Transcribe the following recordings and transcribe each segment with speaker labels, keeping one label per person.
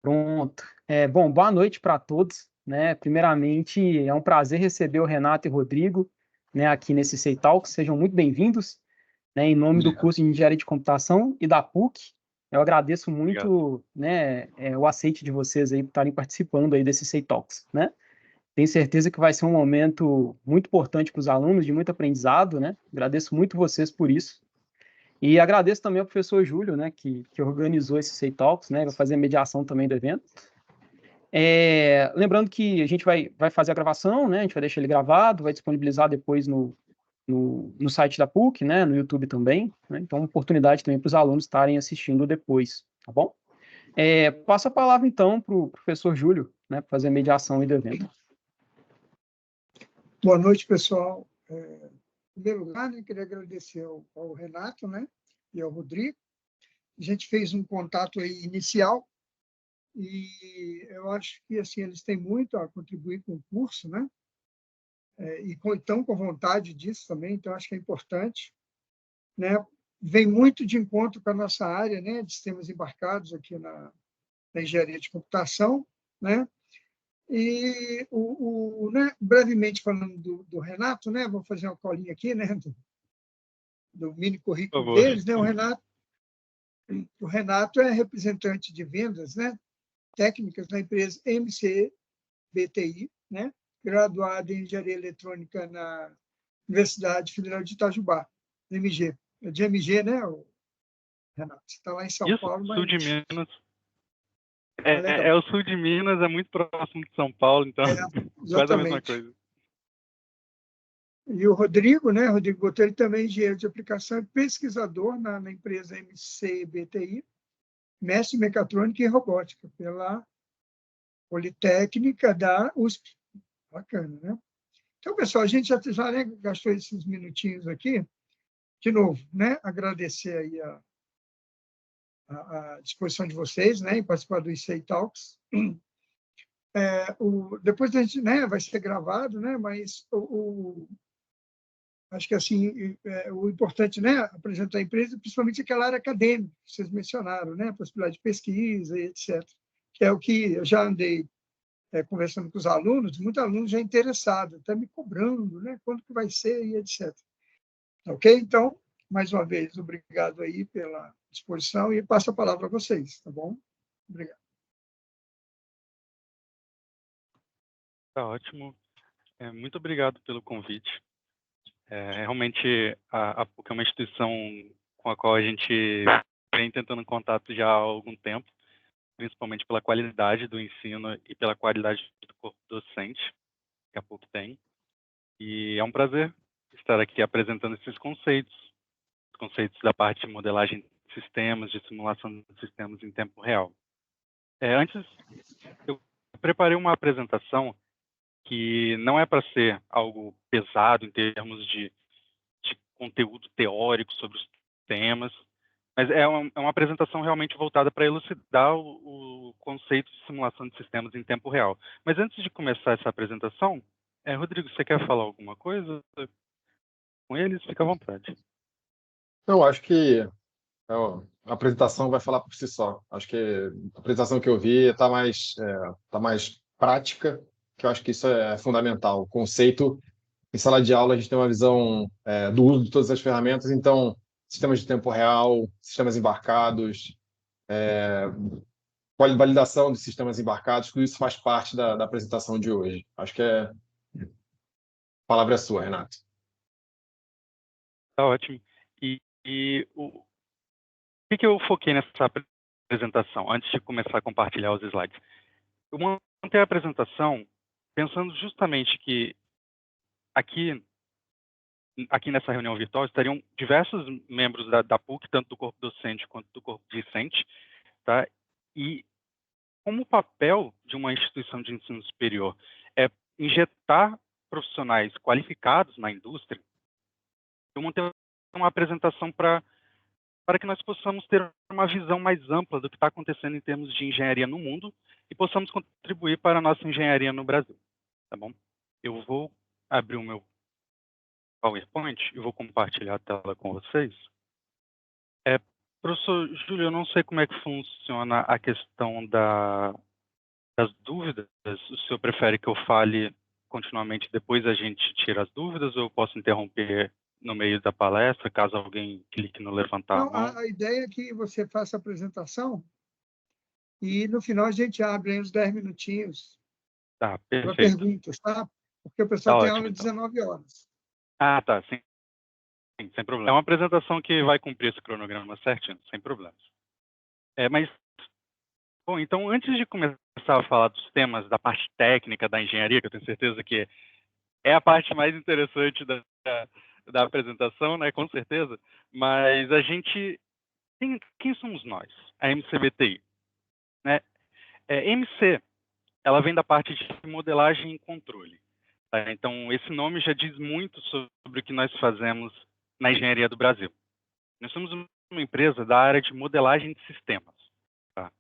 Speaker 1: Pronto. Bom, boa noite para todos, né? Primeiramente, é um prazer receber o Renato e o Rodrigo, né, aqui nesse Sei Talks. Sejam muito bem-vindos, né? Em nome do
Speaker 2: Obrigado.
Speaker 1: curso de Engenharia de Computação e da PUC, eu agradeço
Speaker 2: Obrigado.
Speaker 1: muito, né, o aceite de vocês aí por estarem participando aí desse Sei Talks, né? Tenho certeza que vai ser um momento muito importante para os alunos, de muito aprendizado, né? Agradeço muito vocês por isso. E agradeço também ao professor Júlio, né, que organizou esse Sei Talks, né? Vai fazer a mediação também do evento. Lembrando que a gente vai fazer a gravação, né? A gente vai deixar ele gravado, vai disponibilizar depois no site da PUC, né? No YouTube também, né? Então, uma oportunidade também para os alunos estarem assistindo depois, tá bom? Passo a palavra, então, para o professor Júlio, né? Para fazer a mediação aí do evento.
Speaker 3: Boa noite, pessoal. Em primeiro lugar, né, queria agradecer ao Renato, né, e ao Rodrigo. A gente fez um contato aí inicial e eu acho que assim eles têm muito a contribuir com o curso, né? E estão com vontade disso também, então acho que é importante, né? Vem muito de encontro com a nossa área, né, de sistemas embarcados aqui na engenharia de computação, né? E né, brevemente falando do Renato, né, vou fazer uma colinha aqui, né, do mini
Speaker 2: Por
Speaker 3: currículo
Speaker 2: favor.
Speaker 3: deles, né? O Renato é representante de vendas, né, técnicas na empresa MCBTI, né, graduado em engenharia eletrônica na Universidade Federal de Itajubá, MG. É de MG, né, Renato? Você está lá em São
Speaker 2: Isso,
Speaker 3: Paulo,
Speaker 2: sul
Speaker 3: mas...
Speaker 2: de Minas.
Speaker 3: legal.
Speaker 2: É o sul de Minas, é muito próximo de São Paulo, então quase a mesma
Speaker 3: Exatamente.
Speaker 2: coisa.
Speaker 3: E o Rodrigo, né, Rodrigo Botelho, também engenheiro de aplicação e pesquisador na empresa MCBTI, mestre em mecatrônica e robótica, pela Politécnica da USP. Bacana, né? Então, pessoal, a gente já né, gastou esses minutinhos aqui. De novo, né, agradecer aí a disposição de vocês, né, em participar do ICEI Talks. Depois a gente, né, vai ser gravado, né, mas acho que assim o importante, né, apresentar a empresa, principalmente aquela área acadêmica que vocês mencionaram, né, a possibilidade de pesquisa e etc. Que é o que eu já andei conversando com os alunos, muitos alunos já interessados, até me cobrando, né, quando que vai ser e etc. Ok? Então, mais uma vez, obrigado aí pela disposição e passo a palavra a vocês, tá bom? Obrigado.
Speaker 2: Tá ótimo. Muito obrigado pelo convite. Realmente, a PUC é uma instituição com a qual a gente vem tentando contato já há algum tempo, principalmente pela qualidade do ensino e pela qualidade do corpo docente que a PUC tem. E é um prazer estar aqui apresentando esses conceitos, os conceitos da parte de modelagem de sistemas, de simulação de sistemas em tempo real. Antes, eu preparei uma apresentação que não é para ser algo pesado em termos de conteúdo teórico sobre os temas, mas é uma apresentação realmente voltada para elucidar o conceito de simulação de sistemas em tempo real. Mas antes de começar essa apresentação, Rodrigo, você quer falar alguma coisa com eles? Fica à vontade.
Speaker 4: Eu acho que a apresentação vai falar por si só. Acho que a apresentação que eu vi tá mais prática, que eu acho que isso é fundamental. O conceito, em sala de aula, a gente tem uma visão do uso de todas as ferramentas, então, sistemas de tempo real, sistemas embarcados, validação de sistemas embarcados, tudo isso faz parte da apresentação de hoje. Acho que a palavra é sua, Renato.
Speaker 2: Tá ótimo. E o que eu foquei nessa apresentação, antes de começar a compartilhar os slides? Eu montei a apresentação pensando justamente que aqui nessa reunião virtual estariam diversos membros da PUC, tanto do corpo docente quanto do corpo discente, tá? E como o papel de uma instituição de ensino superior é injetar profissionais qualificados na indústria, eu montei uma apresentação para que nós possamos ter uma visão mais ampla do que está acontecendo em termos de engenharia no mundo e possamos contribuir para a nossa engenharia no Brasil, tá bom? Eu vou abrir o meu PowerPoint e vou compartilhar a tela com vocês. Professor Júlio, eu não sei como é que funciona a questão das dúvidas. O senhor prefere que eu fale continuamente, depois a gente tira as dúvidas, ou eu posso interromper no meio da palestra, caso alguém clique no levantar a
Speaker 3: Então,
Speaker 2: mão?
Speaker 3: a ideia é que você faça a apresentação e, no final, a gente abre aí uns 10 minutinhos
Speaker 2: Tá,
Speaker 3: para
Speaker 2: perfeito.
Speaker 3: perguntas, tá? Porque o
Speaker 2: Tá
Speaker 3: pessoal tem aula
Speaker 2: ótimo,
Speaker 3: às
Speaker 2: então.
Speaker 3: 19 horas.
Speaker 2: Ah, tá, sim, sem problema. É uma apresentação que vai cumprir esse cronograma certinho, sem problemas. Mas, bom, então, antes de começar a falar dos temas da parte técnica da engenharia, que eu tenho certeza que é a parte mais interessante da apresentação, né, com certeza, mas a gente... Quem somos nós? A MCBTI, né? MC, ela vem da parte de modelagem e controle. Tá? Então, esse nome já diz muito sobre o que nós fazemos na engenharia do Brasil. Nós somos uma empresa da área de modelagem de sistemas. Tá?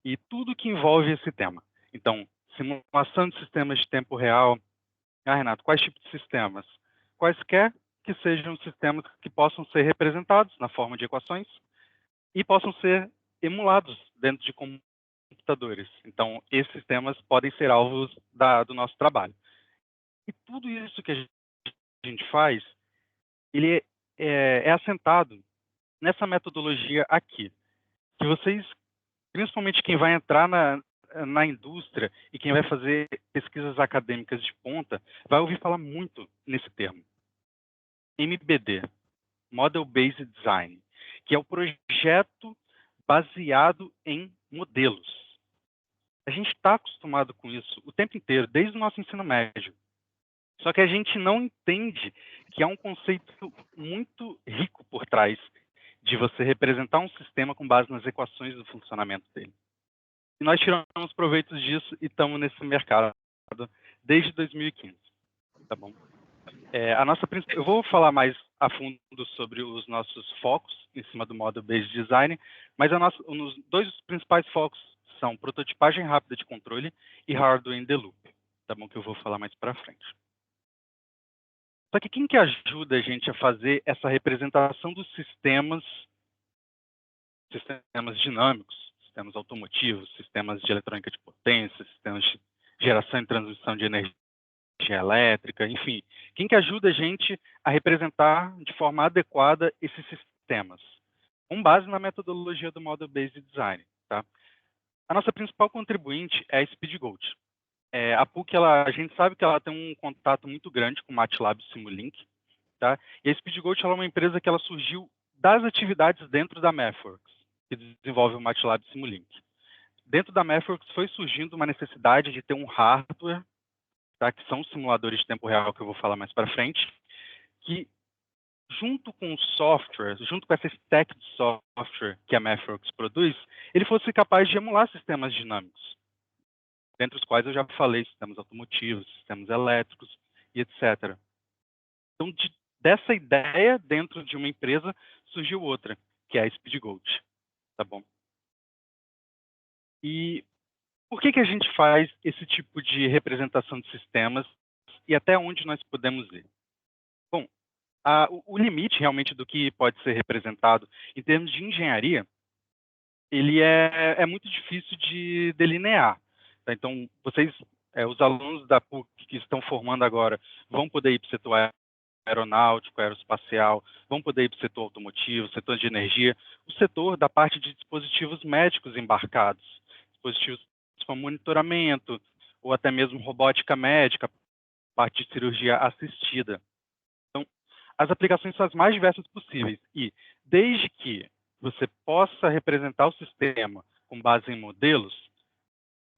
Speaker 2: E tudo que envolve esse tema. Então, simulação de sistemas de tempo real. Ah, Renato, quais tipos de sistemas? Quaisquer que sejam sistemas que possam ser representados na forma de equações e possam ser emulados dentro de computadores. Então, esses sistemas podem ser alvos do nosso trabalho. E tudo isso que a gente faz, ele é assentado nessa metodologia aqui, que vocês, principalmente quem vai entrar na indústria e quem vai fazer pesquisas acadêmicas de ponta, vai ouvir falar muito nesse termo. MBD, Model Based Design, que é o projeto baseado em modelos. A gente está acostumado com isso o tempo inteiro, desde o nosso ensino médio. Só que a gente não entende que há um conceito muito rico por trás de você representar um sistema com base nas equações do funcionamento dele. E nós tiramos proveitos disso e estamos nesse mercado desde 2015. Tá bom? Eu vou falar mais a fundo sobre os nossos focos em cima do Model Based Design, mas os dois principais focos são prototipagem rápida de controle e hardware in the loop, tá bom? Que eu vou falar mais para frente. Só que quem que ajuda a gente a fazer essa representação dos sistemas dinâmicos, sistemas automotivos, sistemas de eletrônica de potência, sistemas de geração e transmissão de energia elétrica, enfim. Quem que ajuda a gente a representar de forma adequada esses sistemas? Com base na metodologia do Model Based Design. Tá? A nossa principal contribuinte é a SpeedGoat. A PUC, a gente sabe que ela tem um contato muito grande com o MATLAB Simulink. Tá? E a SpeedGoat é uma empresa que ela surgiu das atividades dentro da MathWorks, que desenvolve o MATLAB Simulink. Dentro da MathWorks foi surgindo uma necessidade de ter um hardware, tá, que são os simuladores de tempo real, que eu vou falar mais para frente, que junto com o software, junto com essa stack de software que a MathWorks produz, ele fosse capaz de emular sistemas dinâmicos, dentre os quais eu já falei, sistemas automotivos, sistemas elétricos e etc. Então, dessa ideia, dentro de uma empresa, surgiu outra, que é a SpeedGoat. Tá bom? E por que a gente faz esse tipo de representação de sistemas e até onde nós podemos ir? Bom, o limite realmente do que pode ser representado em termos de engenharia, ele é muito difícil de delinear. Tá? Então, os alunos da PUC que estão formando agora, vão poder ir para o setor aeronáutico, aeroespacial, vão poder ir para o setor automotivo, setor de energia, o setor da parte de dispositivos médicos embarcados, dispositivos como monitoramento, ou até mesmo robótica médica, parte de cirurgia assistida. Então, as aplicações são as mais diversas possíveis, e desde que você possa representar o sistema com base em modelos,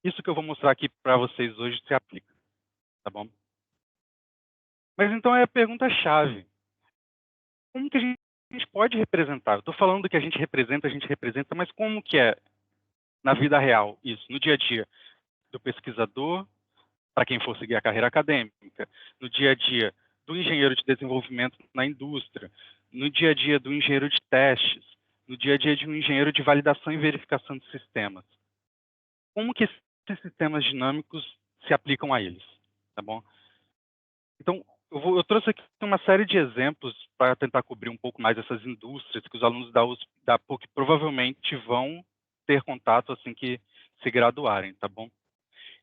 Speaker 2: isso que eu vou mostrar aqui para vocês hoje se aplica, tá bom? Mas então é a pergunta-chave. Como que a gente pode representar? Eu estou falando que a gente representa, mas como que é na vida real isso, no dia a dia do pesquisador, para quem for seguir a carreira acadêmica, no dia a dia do engenheiro de desenvolvimento na indústria, no dia a dia do engenheiro de testes, no dia a dia de um engenheiro de validação e verificação de sistemas? Como que esses sistemas dinâmicos se aplicam a eles? Tá bom? Então, eu trouxe aqui uma série de exemplos para tentar cobrir um pouco mais essas indústrias que os alunos da PUC provavelmente vão ter contato assim que se graduarem, tá bom?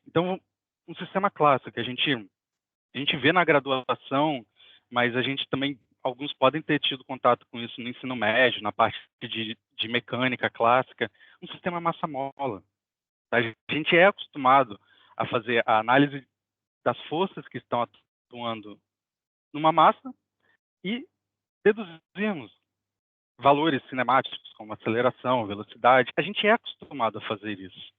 Speaker 2: Então, um sistema clássico que a gente vê na graduação, mas a gente também, alguns podem ter tido contato com isso no ensino médio, na parte de mecânica clássica, um sistema massa-mola. A gente é acostumado a fazer a análise das forças que estão atuando numa massa e deduzirmos valores cinemáticos, como aceleração, velocidade. A gente é acostumado a fazer isso.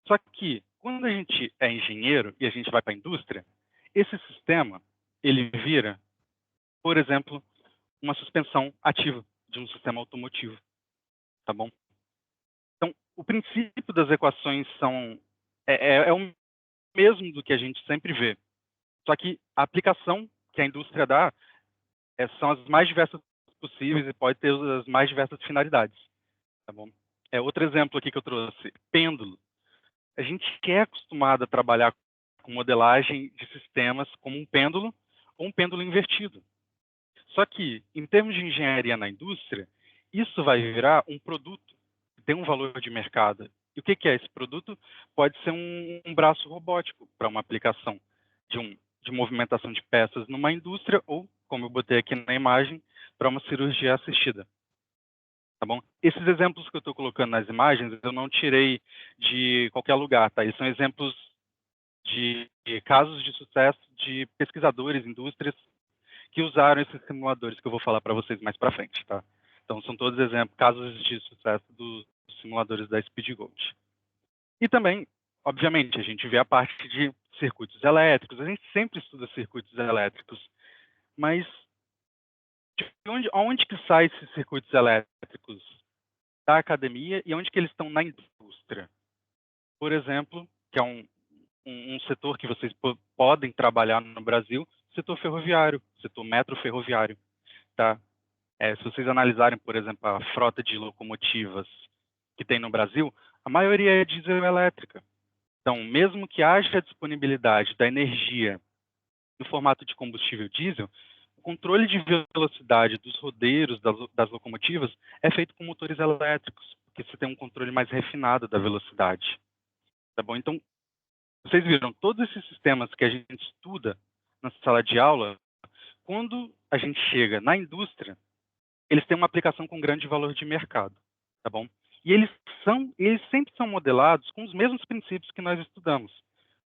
Speaker 2: Só que, quando a gente é engenheiro e a gente vai para a indústria, esse sistema, ele vira, por exemplo, uma suspensão ativa de um sistema automotivo, tá bom? Então, o princípio das equações é o mesmo do que a gente sempre vê. Só que a aplicação que a indústria dá são as mais diversas possíveis e pode ter as mais diversas finalidades, tá bom? Outro exemplo aqui que eu trouxe, pêndulo. A gente é acostumado a trabalhar com modelagem de sistemas como um pêndulo ou um pêndulo invertido. Só que, em termos de engenharia na indústria, isso vai virar um produto que tem um valor de mercado. E o que é esse produto? Pode ser um braço robótico para uma aplicação de movimentação de peças numa indústria ou, como eu botei aqui na imagem, para uma cirurgia assistida. Tá bom? Esses exemplos que eu estou colocando nas imagens, eu não tirei de qualquer lugar, tá? Eles são exemplos de casos de sucesso de pesquisadores, indústrias, que usaram esses simuladores que eu vou falar para vocês mais para frente, tá? Então, são todos exemplos, casos de sucesso dos simuladores da Speed Gold. E também, obviamente, a gente vê a parte de circuitos elétricos, a gente sempre estuda circuitos elétricos, mas de onde que saem esses circuitos elétricos? Da academia e onde que eles estão na indústria? Por exemplo, que é um setor que vocês podem trabalhar no Brasil, setor ferroviário, setor metro ferroviário, tá? Se vocês analisarem, por exemplo, a frota de locomotivas que tem no Brasil, a maioria é diesel elétrica. Então, mesmo que haja disponibilidade da energia no formato de combustível diesel, o controle de velocidade dos rodeiros das locomotivas é feito com motores elétricos, porque você tem um controle mais refinado da velocidade. Tá bom? Então, vocês viram, todos esses sistemas que a gente estuda na sala de aula, quando a gente chega na indústria, eles têm uma aplicação com grande valor de mercado, tá bom? E eles sempre são modelados com os mesmos princípios que nós estudamos.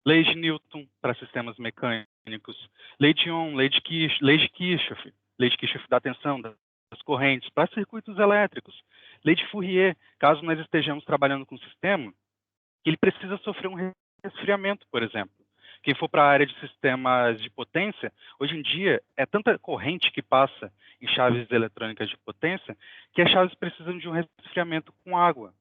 Speaker 2: Lei de Newton para sistemas mecânicos, lei de Ohm, lei de Kirchhoff da tensão, das correntes, para circuitos elétricos, lei de Fourier, caso nós estejamos trabalhando com um sistema, ele precisa sofrer um resfriamento, por exemplo. Quem for para a área de sistemas de potência, hoje em dia é tanta corrente que passa em chaves eletrônicas de potência que as chaves precisam de um resfriamento com água.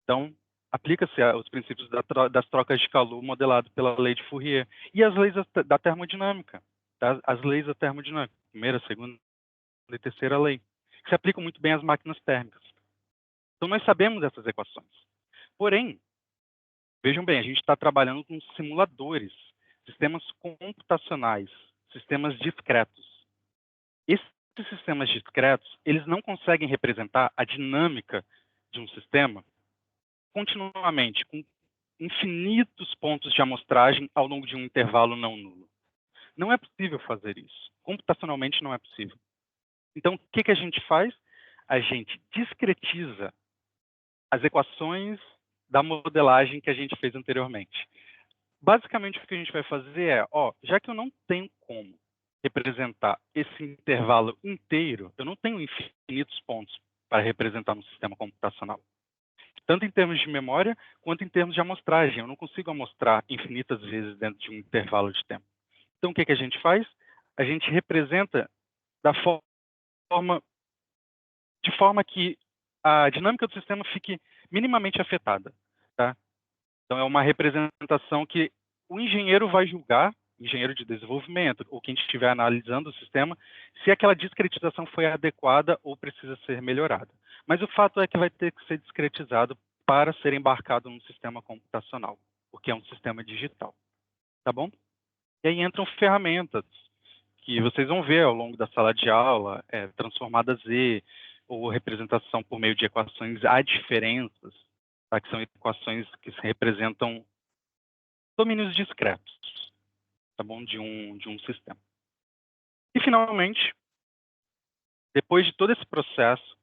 Speaker 2: Então, aplica-se os princípios das trocas de calor modelado pela lei de Fourier e as leis da termodinâmica, tá? As leis da termodinâmica, primeira, segunda e terceira lei, que se aplicam muito bem às máquinas térmicas. Então, nós sabemos essas equações. Porém, vejam bem, a gente está trabalhando com simuladores, sistemas computacionais, sistemas discretos. Esses sistemas discretos, eles não conseguem representar a dinâmica de um sistema continuamente, com infinitos pontos de amostragem ao longo de um intervalo não nulo. Não é possível fazer isso. Computacionalmente não é possível. Então, o que a gente faz? A gente discretiza as equações da modelagem que a gente fez anteriormente. Basicamente, o que a gente vai fazer é, já que eu não tenho como representar esse intervalo inteiro, eu não tenho infinitos pontos para representar no sistema computacional. Tanto em termos de memória, quanto em termos de amostragem. Eu não consigo amostrar infinitas vezes dentro de um intervalo de tempo. Então, o que a gente faz? A gente representa de forma que a dinâmica do sistema fique minimamente afetada, tá? Então, é uma representação que o engenheiro vai julgar, engenheiro de desenvolvimento, ou quem estiver analisando o sistema, se aquela discretização foi adequada ou precisa ser melhorada. Mas o fato é que vai ter que ser discretizado para ser embarcado num sistema computacional, porque é um sistema digital, tá bom? E aí entram ferramentas que vocês vão ver ao longo da sala de aula, transformada Z, ou representação por meio de equações adiferenças, tá? Que são equações que se representam domínios discretos, tá bom? De um sistema. E, finalmente, depois de todo esse processo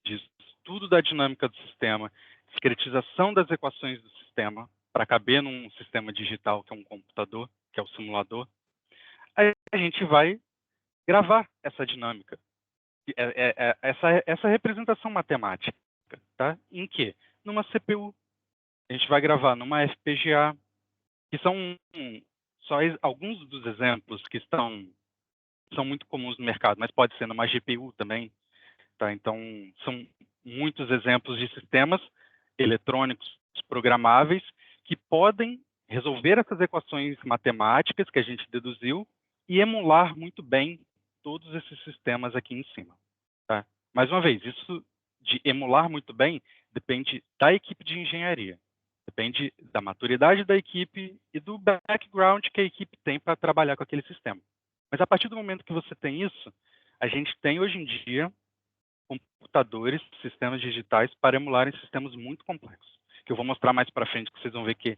Speaker 2: de estudo da dinâmica do sistema, discretização das equações do sistema, para caber num sistema digital, que é um computador, que é o simulador, aí a gente vai gravar essa dinâmica, essa representação matemática, tá? Em quê? Numa CPU. A gente vai gravar numa FPGA, que são só alguns dos exemplos que são muito comuns no mercado, mas pode ser numa GPU também, tá? Então, são muitos exemplos de sistemas eletrônicos programáveis que podem resolver essas equações matemáticas que a gente deduziu e emular muito bem todos esses sistemas aqui em cima, tá? Mais uma vez, isso de emular muito bem depende da equipe de engenharia, depende da maturidade da equipe e do background que a equipe tem para trabalhar com aquele sistema. Mas a partir do momento que você tem isso, a gente tem hoje em dia computadores, sistemas digitais para emularem sistemas muito complexos, que eu vou mostrar mais para frente, que vocês vão ver que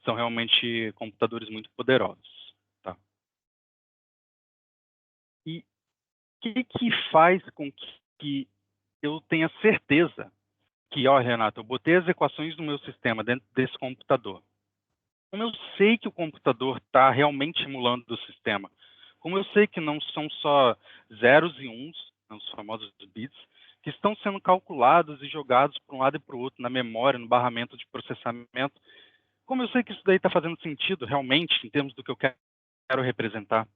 Speaker 2: são realmente computadores muito poderosos, tá? E o que faz com que eu tenha certeza que, ó, Renato, eu botei as equações do meu sistema dentro desse computador. Como eu sei que o computador está realmente emulando o sistema? Como eu sei que não são só zeros e uns, os famosos bits, que estão sendo calculados e jogados para um lado e para o outro na memória, no barramento de processamento? Como eu sei que isso daí está fazendo sentido realmente em termos do que eu quero representar?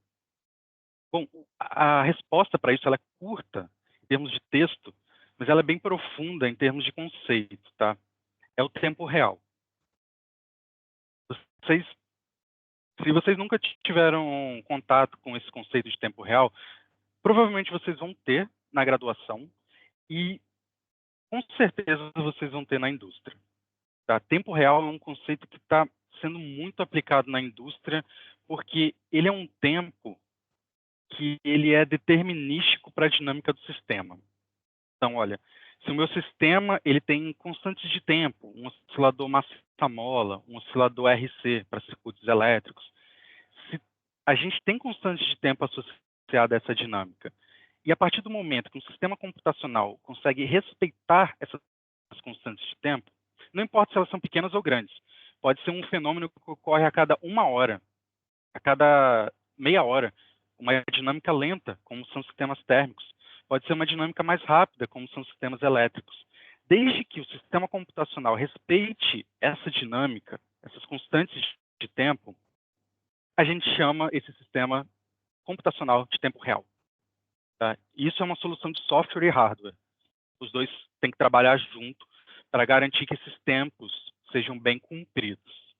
Speaker 2: Bom, a resposta para isso ela é curta em termos de texto, mas ela é bem profunda em termos de conceito, tá? É o tempo real. Se vocês nunca tiveram contato com esse conceito de tempo real, provavelmente vocês vão ter na graduação e com certeza vocês vão ter na indústria, tá? Tempo real é um conceito que está sendo muito aplicado na indústria porque ele é um tempo que ele é determinístico para a dinâmica do sistema. Então, olha, se o meu sistema ele tem constantes de tempo, um oscilador massa-mola, um oscilador RC para circuitos elétricos, se a gente tem constantes de tempo associada a essa dinâmica, e a partir do momento que um sistema computacional consegue respeitar essas constantes de tempo, não importa se elas são pequenas ou grandes, pode ser um fenômeno que ocorre a cada 1 hora, a cada meia hora, uma dinâmica lenta, como são sistemas térmicos, pode ser uma dinâmica mais rápida, como são sistemas elétricos. Desde que o sistema computacional respeite essa dinâmica, essas constantes de tempo, a gente chama esse sistema computacional de tempo real, tá? Isso é uma solução de software e hardware. Os dois têm que trabalhar junto para garantir que esses tempos sejam bem cumpridos,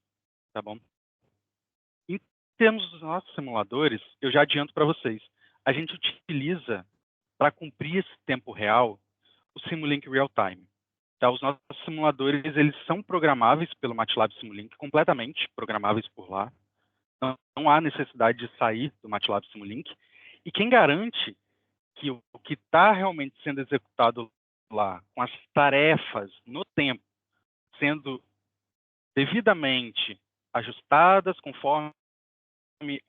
Speaker 2: tá bom? Em termos dos nossos simuladores, eu já adianto para vocês, a gente utiliza para cumprir esse tempo real o Simulink Real Time. Tá? Os nossos simuladores eles são programáveis pelo MATLAB Simulink, completamente programáveis por lá. Não há necessidade de sair do MATLAB Simulink. E quem garante que o que está realmente sendo executado lá, com as tarefas no tempo, sendo devidamente ajustadas conforme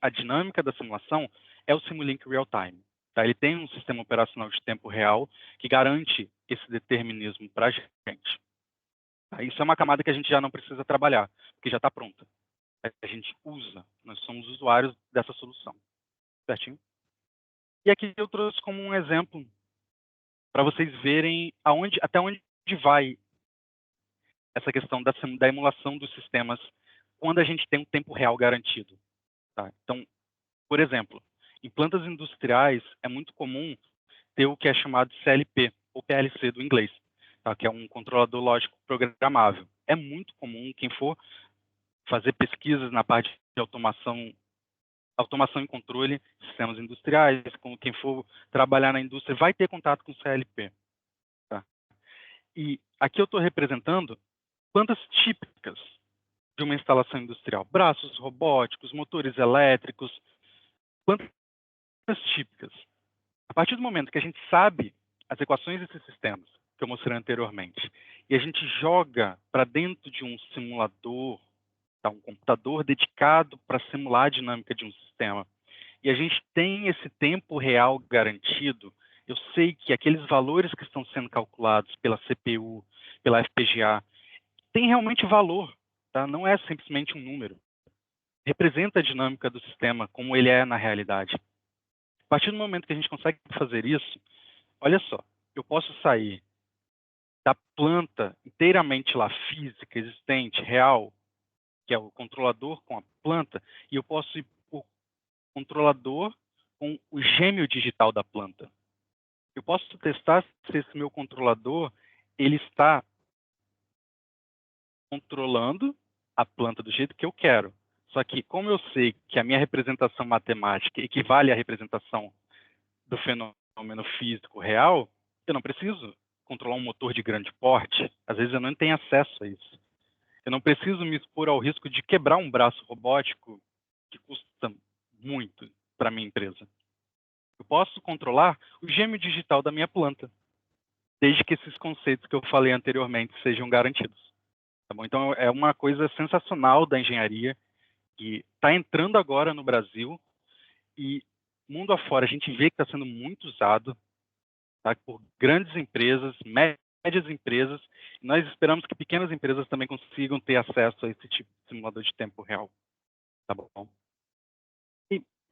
Speaker 2: a dinâmica da simulação, é o Simulink Real Time. Tá? Ele tem um sistema operacional de tempo real que garante esse determinismo para a gente. Tá? Isso é uma camada que a gente já não precisa trabalhar, porque já está pronta. A gente usa, nós somos usuários dessa solução. Certinho? E aqui eu trouxe como um exemplo para vocês verem até onde vai essa questão da emulação dos sistemas quando a gente tem um tempo real garantido. Tá? Então, por exemplo, em plantas industriais é muito comum ter o que é chamado de CLP, ou PLC do inglês, tá? Que é um controlador lógico programável. É muito comum quem for fazer pesquisas na parte de automação e controle de sistemas industriais, com quem for trabalhar na indústria, vai ter contato com CLP. Tá? E aqui eu estou representando plantas típicas de uma instalação industrial. Braços robóticos, motores elétricos, plantas típicas. A partir do momento que a gente sabe as equações desses sistemas, que eu mostrei anteriormente, e a gente joga para dentro de um simulador, tá, um computador dedicado para simular a dinâmica de um sistema, e a gente tem esse tempo real garantido, eu sei que aqueles valores que estão sendo calculados pela CPU, pela FPGA, têm realmente valor, tá? Não é simplesmente um número. Representa a dinâmica do sistema como ele é na realidade. A partir do momento que a gente consegue fazer isso, olha só, eu posso sair da planta inteiramente lá física, existente, real, que é o controlador com a planta, e eu posso ir para o controlador com o gêmeo digital da planta. Eu posso testar se esse meu controlador ele está controlando a planta do jeito que eu quero. Só que, como eu sei que a minha representação matemática equivale à representação do fenômeno físico real, eu não preciso controlar um motor de grande porte. Às vezes eu não tenho acesso a isso. Eu não preciso me expor ao risco de quebrar um braço robótico que custa muito para a minha empresa. Eu posso controlar o gêmeo digital da minha planta, desde que esses conceitos que eu falei anteriormente sejam garantidos. Tá bom? Então, é uma coisa sensacional da engenharia que está entrando agora no Brasil e mundo afora a gente vê que está sendo muito usado, tá, por grandes empresas, médias empresas, e nós esperamos que pequenas empresas também consigam ter acesso a esse tipo de simulador de tempo real. Tá bom?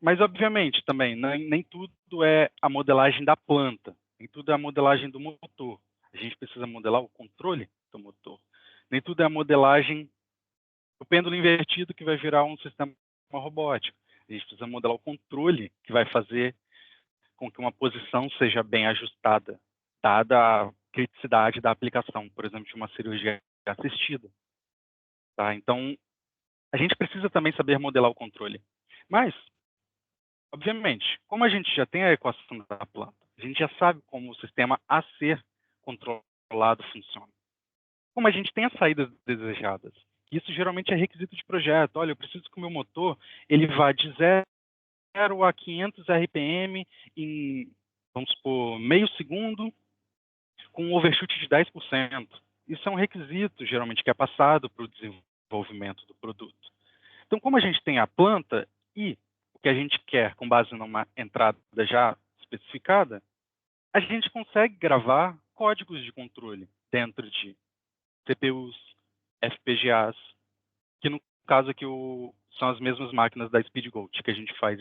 Speaker 2: Mas, obviamente, também, nem tudo é a modelagem da planta, nem tudo é a modelagem do motor. A gente precisa modelar o controle do motor. Nem tudo é a modelagem do pêndulo invertido que vai virar um sistema robótico. A gente precisa modelar o controle que vai fazer com que uma posição seja bem ajustada, dada a criticidade da aplicação, por exemplo, de uma cirurgia assistida. Tá? Então, a gente precisa também saber modelar o controle. Mas, obviamente, como a gente já tem a equação da planta, a gente já sabe como o sistema a ser controlado funciona. Como a gente tem as saídas desejadas, isso geralmente é requisito de projeto. Olha, eu preciso que o meu motor ele vá de 0 a 500 RPM em, vamos supor, meio segundo, com um overshoot de 10%. Isso é um requisito, geralmente, que é passado para o desenvolvimento do produto. Então, como a gente tem a planta e o que a gente quer com base numa entrada já especificada, a gente consegue gravar códigos de controle dentro de CPUs, FPGAs, que no caso aqui são as mesmas máquinas da SpeedGoat que a gente faz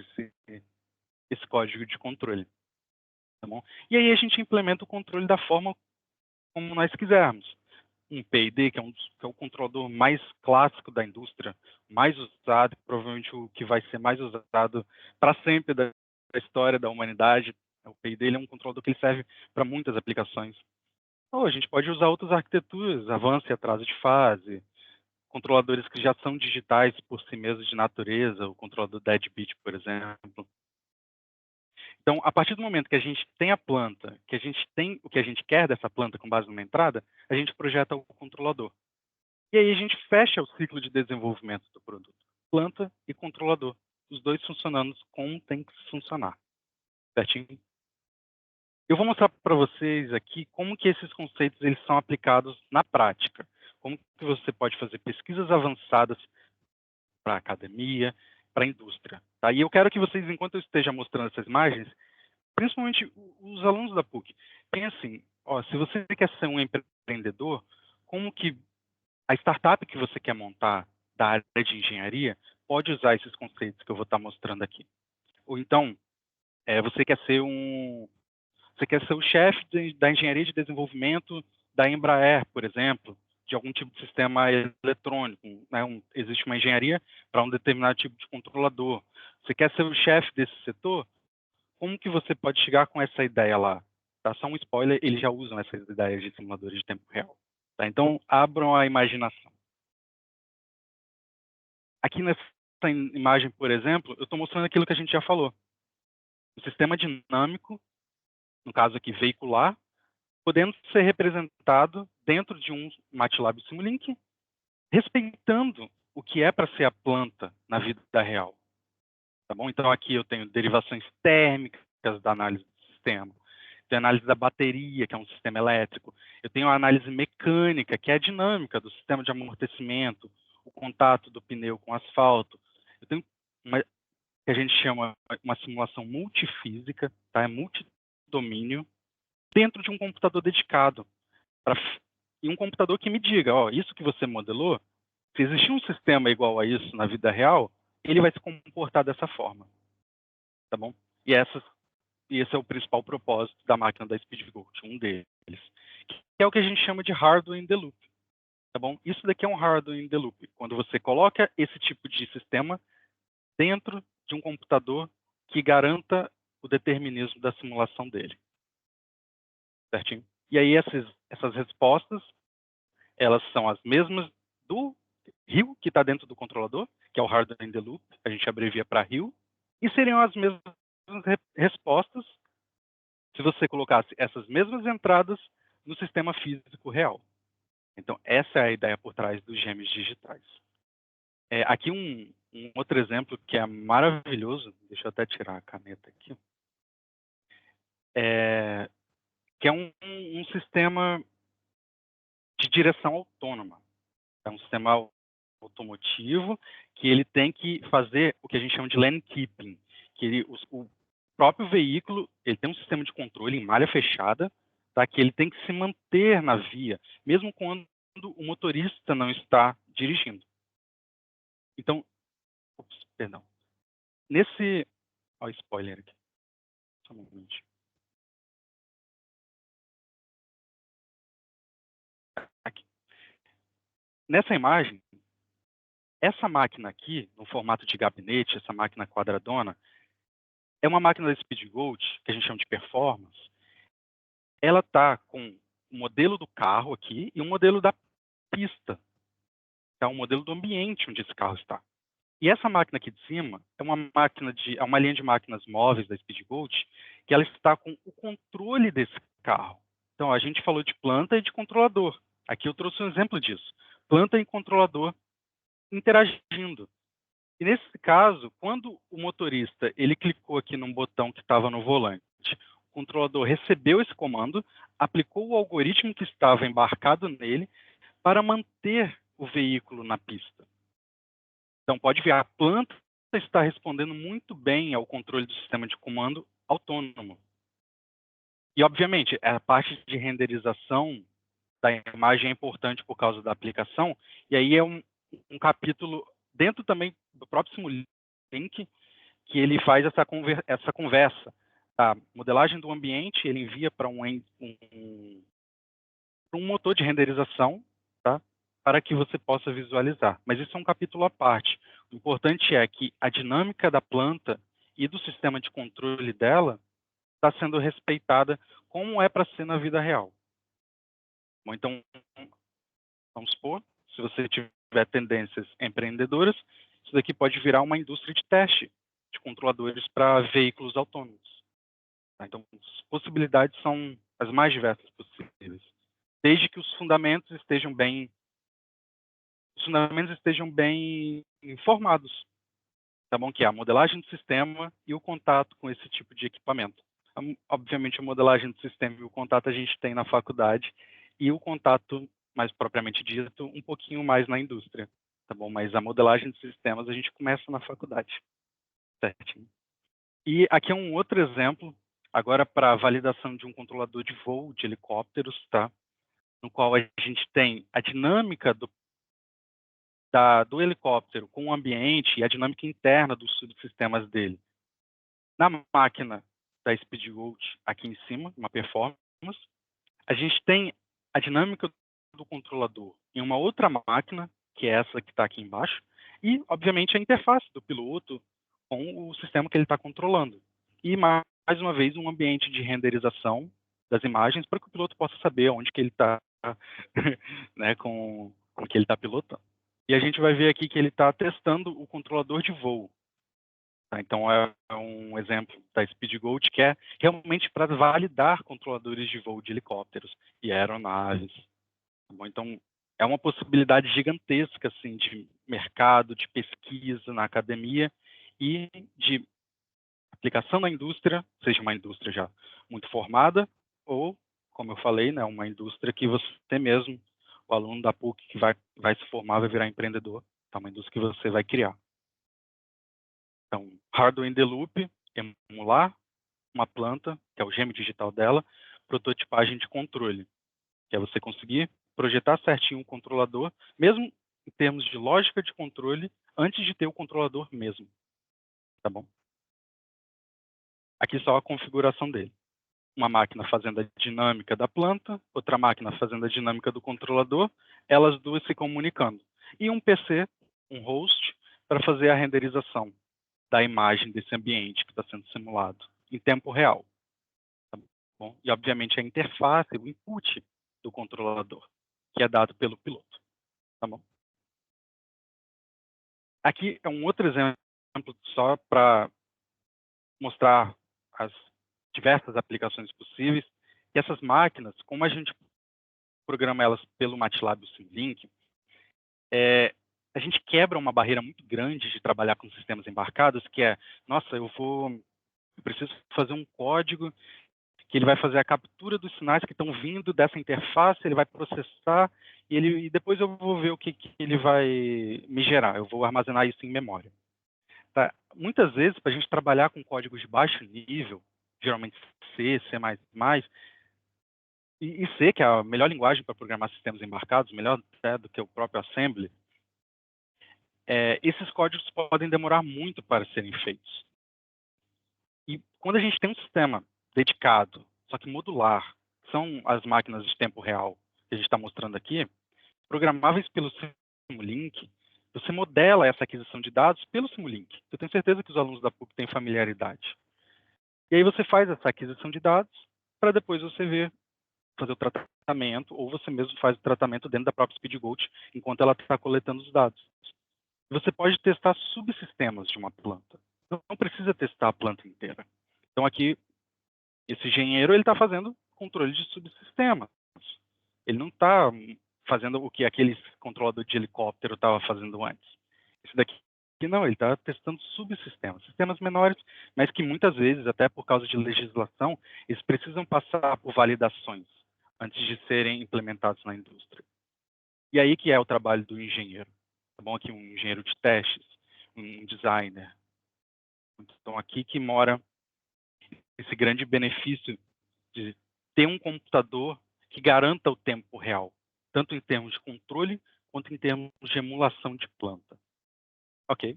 Speaker 2: esse código de controle. Tá bom? E aí a gente implementa o controle da forma como nós quisermos. Um PID, que é o controlador mais clássico da indústria, mais usado, provavelmente o que vai ser mais usado para sempre da história da humanidade. O PID ele é um controlador que ele serve para muitas aplicações. Ou a gente pode usar outras arquiteturas, avanço e atraso de fase, controladores que já são digitais por si mesmos de natureza, o controlador deadbeat, por exemplo. Então, a partir do momento que a gente tem a planta, que a gente tem o que a gente quer dessa planta com base numa entrada, a gente projeta o controlador. E aí a gente fecha o ciclo de desenvolvimento do produto. Planta e controlador. Os dois funcionando como tem que funcionar. Certinho? Eu vou mostrar para vocês aqui como que esses conceitos eles são aplicados na prática. Como que você pode fazer pesquisas avançadas para a academia, para a indústria. Tá? E eu quero que vocês, enquanto eu esteja mostrando essas imagens, principalmente os alunos da PUC, pensem assim, ó, se você quer ser um empreendedor, como que a startup que você quer montar da área de engenharia pode usar esses conceitos que eu vou estar mostrando aqui. Ou então, você quer ser o chefe da engenharia de desenvolvimento da Embraer, por exemplo, de algum tipo de sistema eletrônico. Né? Existe uma engenharia para um determinado tipo de controlador. Você quer ser o chefe desse setor? Como que você pode chegar com essa ideia lá? Tá? Só um spoiler, eles já usam essas ideias de simuladores de tempo real. Tá? Então, abram a imaginação. Aqui nessa imagem, por exemplo, eu estou mostrando aquilo que a gente já falou. O sistema dinâmico, no caso aqui veicular, podendo ser representado dentro de um MATLAB Simulink, respeitando o que é para ser a planta na vida real. Tá bom? Então, aqui eu tenho derivações térmicas da análise do sistema. Tenho análise da bateria, que é um sistema elétrico. Eu tenho a análise mecânica, que é a dinâmica do sistema de amortecimento, o contato do pneu com o asfalto. Eu tenho uma que a gente chama uma simulação multifísica, tá? É multidomínio, dentro de um computador dedicado. E um computador que me diga, ó, isso que você modelou, se existir um sistema igual a isso na vida real, ele vai se comportar dessa forma. Tá bom? E esse é o principal propósito da máquina da SpeedGoat, um deles, que é o que a gente chama de hardware in the loop. Tá bom? Isso daqui é um hardware in the loop, quando você coloca esse tipo de sistema dentro de um computador que garanta o determinismo da simulação dele. Certinho? E aí essas respostas, elas são as mesmas do RIO, que está dentro do controlador, que é o hardware in the loop, a gente abrevia para RIO, e seriam as mesmas respostas se você colocasse essas mesmas entradas no sistema físico real. Então, essa é a ideia por trás dos gêmeos digitais. Aqui um outro exemplo que é maravilhoso, deixa eu até tirar a caneta aqui, que é um sistema de direção autônoma. É um sistema automotivo que ele tem que fazer o que a gente chama de lane keeping, que o próprio veículo ele tem um sistema de controle em malha fechada, tá? Que ele tem que se manter na via, mesmo quando o motorista não está dirigindo. Então, perdão. Nesse... Olha o spoiler aqui. Só um momento. Aqui. Nessa imagem, essa máquina aqui, no formato de gabinete, essa máquina quadradona, é uma máquina da SpeedGoat, que a gente chama de performance. Ela está com o modelo do carro aqui e o modelo da pista. É o modelo do ambiente onde esse carro está. E essa máquina aqui de cima é uma linha de máquinas móveis da SpeedGoat, que ela está com o controle desse carro. Então, a gente falou de planta e de controlador. Aqui eu trouxe um exemplo disso. Planta e controlador interagindo. E nesse caso, quando o motorista ele clicou aqui num botão que estava no volante, o controlador recebeu esse comando, aplicou o algoritmo que estava embarcado nele para manter o veículo na pista. Então, pode ver, a planta está respondendo muito bem ao controle do sistema de comando autônomo. E, obviamente, a parte de renderização da imagem é importante por causa da aplicação, e aí é um capítulo dentro também do próprio Simulink, que ele faz essa conversa. A modelagem do ambiente, ele envia para um motor de renderização, tá? Para que você possa visualizar. Mas isso é um capítulo à parte. O importante é que a dinâmica da planta e do sistema de controle dela está sendo respeitada como é para ser na vida real. Bom, então, vamos supor, se você tiver tendências empreendedoras, isso daqui pode virar uma indústria de teste de controladores para veículos autônomos. Tá? Então, as possibilidades são as mais diversas possíveis, desde que os fundamentos estejam bem informados, tá bom? Que é a modelagem do sistema e o contato com esse tipo de equipamento. Obviamente, a modelagem do sistema e o contato a gente tem na faculdade, e o contato, mais propriamente dito, um pouquinho mais na indústria, tá bom? Mas a modelagem de sistemas a gente começa na faculdade, certinho? E aqui é um outro exemplo, agora para a validação de um controlador de voo de helicópteros, tá? No qual a gente tem a dinâmica do helicóptero com o ambiente e a dinâmica interna dos subsistemas dele. Na máquina da SpeedGoat, aqui em cima, uma performance, a gente tem a dinâmica do controlador em uma outra máquina, que é essa que está aqui embaixo, e, obviamente, a interface do piloto com o sistema que ele está controlando. E, mais uma vez, um ambiente de renderização das imagens para que o piloto possa saber onde que ele está né, com o que ele está pilotando. E a gente vai ver aqui que ele está testando o controlador de voo. Tá? Então, é um exemplo da SpeedGoat que é realmente para validar controladores de voo de helicópteros e aeronaves. Tá bom? Então, é uma possibilidade gigantesca assim, de mercado, de pesquisa na academia, e de aplicação na indústria, seja uma indústria já muito formada ou, como eu falei, né, uma indústria que você mesmo, o aluno da PUC que vai se formar, vai virar empreendedor, tá? Uma indústria que você vai criar. Então, hardware in the loop, emular uma planta, que é o gene digital dela, prototipagem de controle, que é você conseguir projetar certinho um controlador, mesmo em termos de lógica de controle, antes de ter o controlador mesmo, tá bom? Aqui só a configuração dele. Uma máquina fazendo a dinâmica da planta, outra máquina fazendo a dinâmica do controlador, elas duas se comunicando. E um PC, um host, para fazer a renderização da imagem desse ambiente que está sendo simulado em tempo real. Tá bom? E, obviamente, a interface, o input do controlador, que é dado pelo piloto. Tá bom? Aqui é um outro exemplo só para mostrar as diversas aplicações possíveis. E essas máquinas, como a gente programa elas pelo MATLAB e o Simulink, a gente quebra uma barreira muito grande de trabalhar com sistemas embarcados, que é, nossa, eu preciso fazer um código que ele vai fazer a captura dos sinais que estão vindo dessa interface, ele vai processar e depois eu vou ver o que ele vai me gerar. Eu vou armazenar isso em memória. Tá? Muitas vezes, para a gente trabalhar com códigos de baixo nível, geralmente C, C++, e C, que é a melhor linguagem para programar sistemas embarcados, melhor até do que o próprio Assembly, esses códigos podem demorar muito para serem feitos. E quando a gente tem um sistema dedicado, só que modular, são as máquinas de tempo real que a gente está mostrando aqui, programáveis pelo Simulink, você modela essa aquisição de dados pelo Simulink. Eu tenho certeza que os alunos da PUC têm familiaridade. E aí você faz essa aquisição de dados para depois você fazer o tratamento, ou você mesmo faz o tratamento dentro da própria SpeedGoat enquanto ela está coletando os dados. Você pode testar subsistemas de uma planta. Não precisa testar a planta inteira. Então aqui, esse engenheiro ele está fazendo controle de subsistemas. Ele não está fazendo o que aquele controlador de helicóptero estava fazendo antes. Esse daqui não, ele está testando subsistemas, sistemas menores, mas que muitas vezes, até por causa de legislação, eles precisam passar por validações antes de serem implementados na indústria. E aí que é o trabalho do engenheiro. Tá bom? Aqui um engenheiro de testes, um designer. Então aqui que mora esse grande benefício de ter um computador que garanta o tempo real, tanto em termos de controle quanto em termos de emulação de planta. Ok.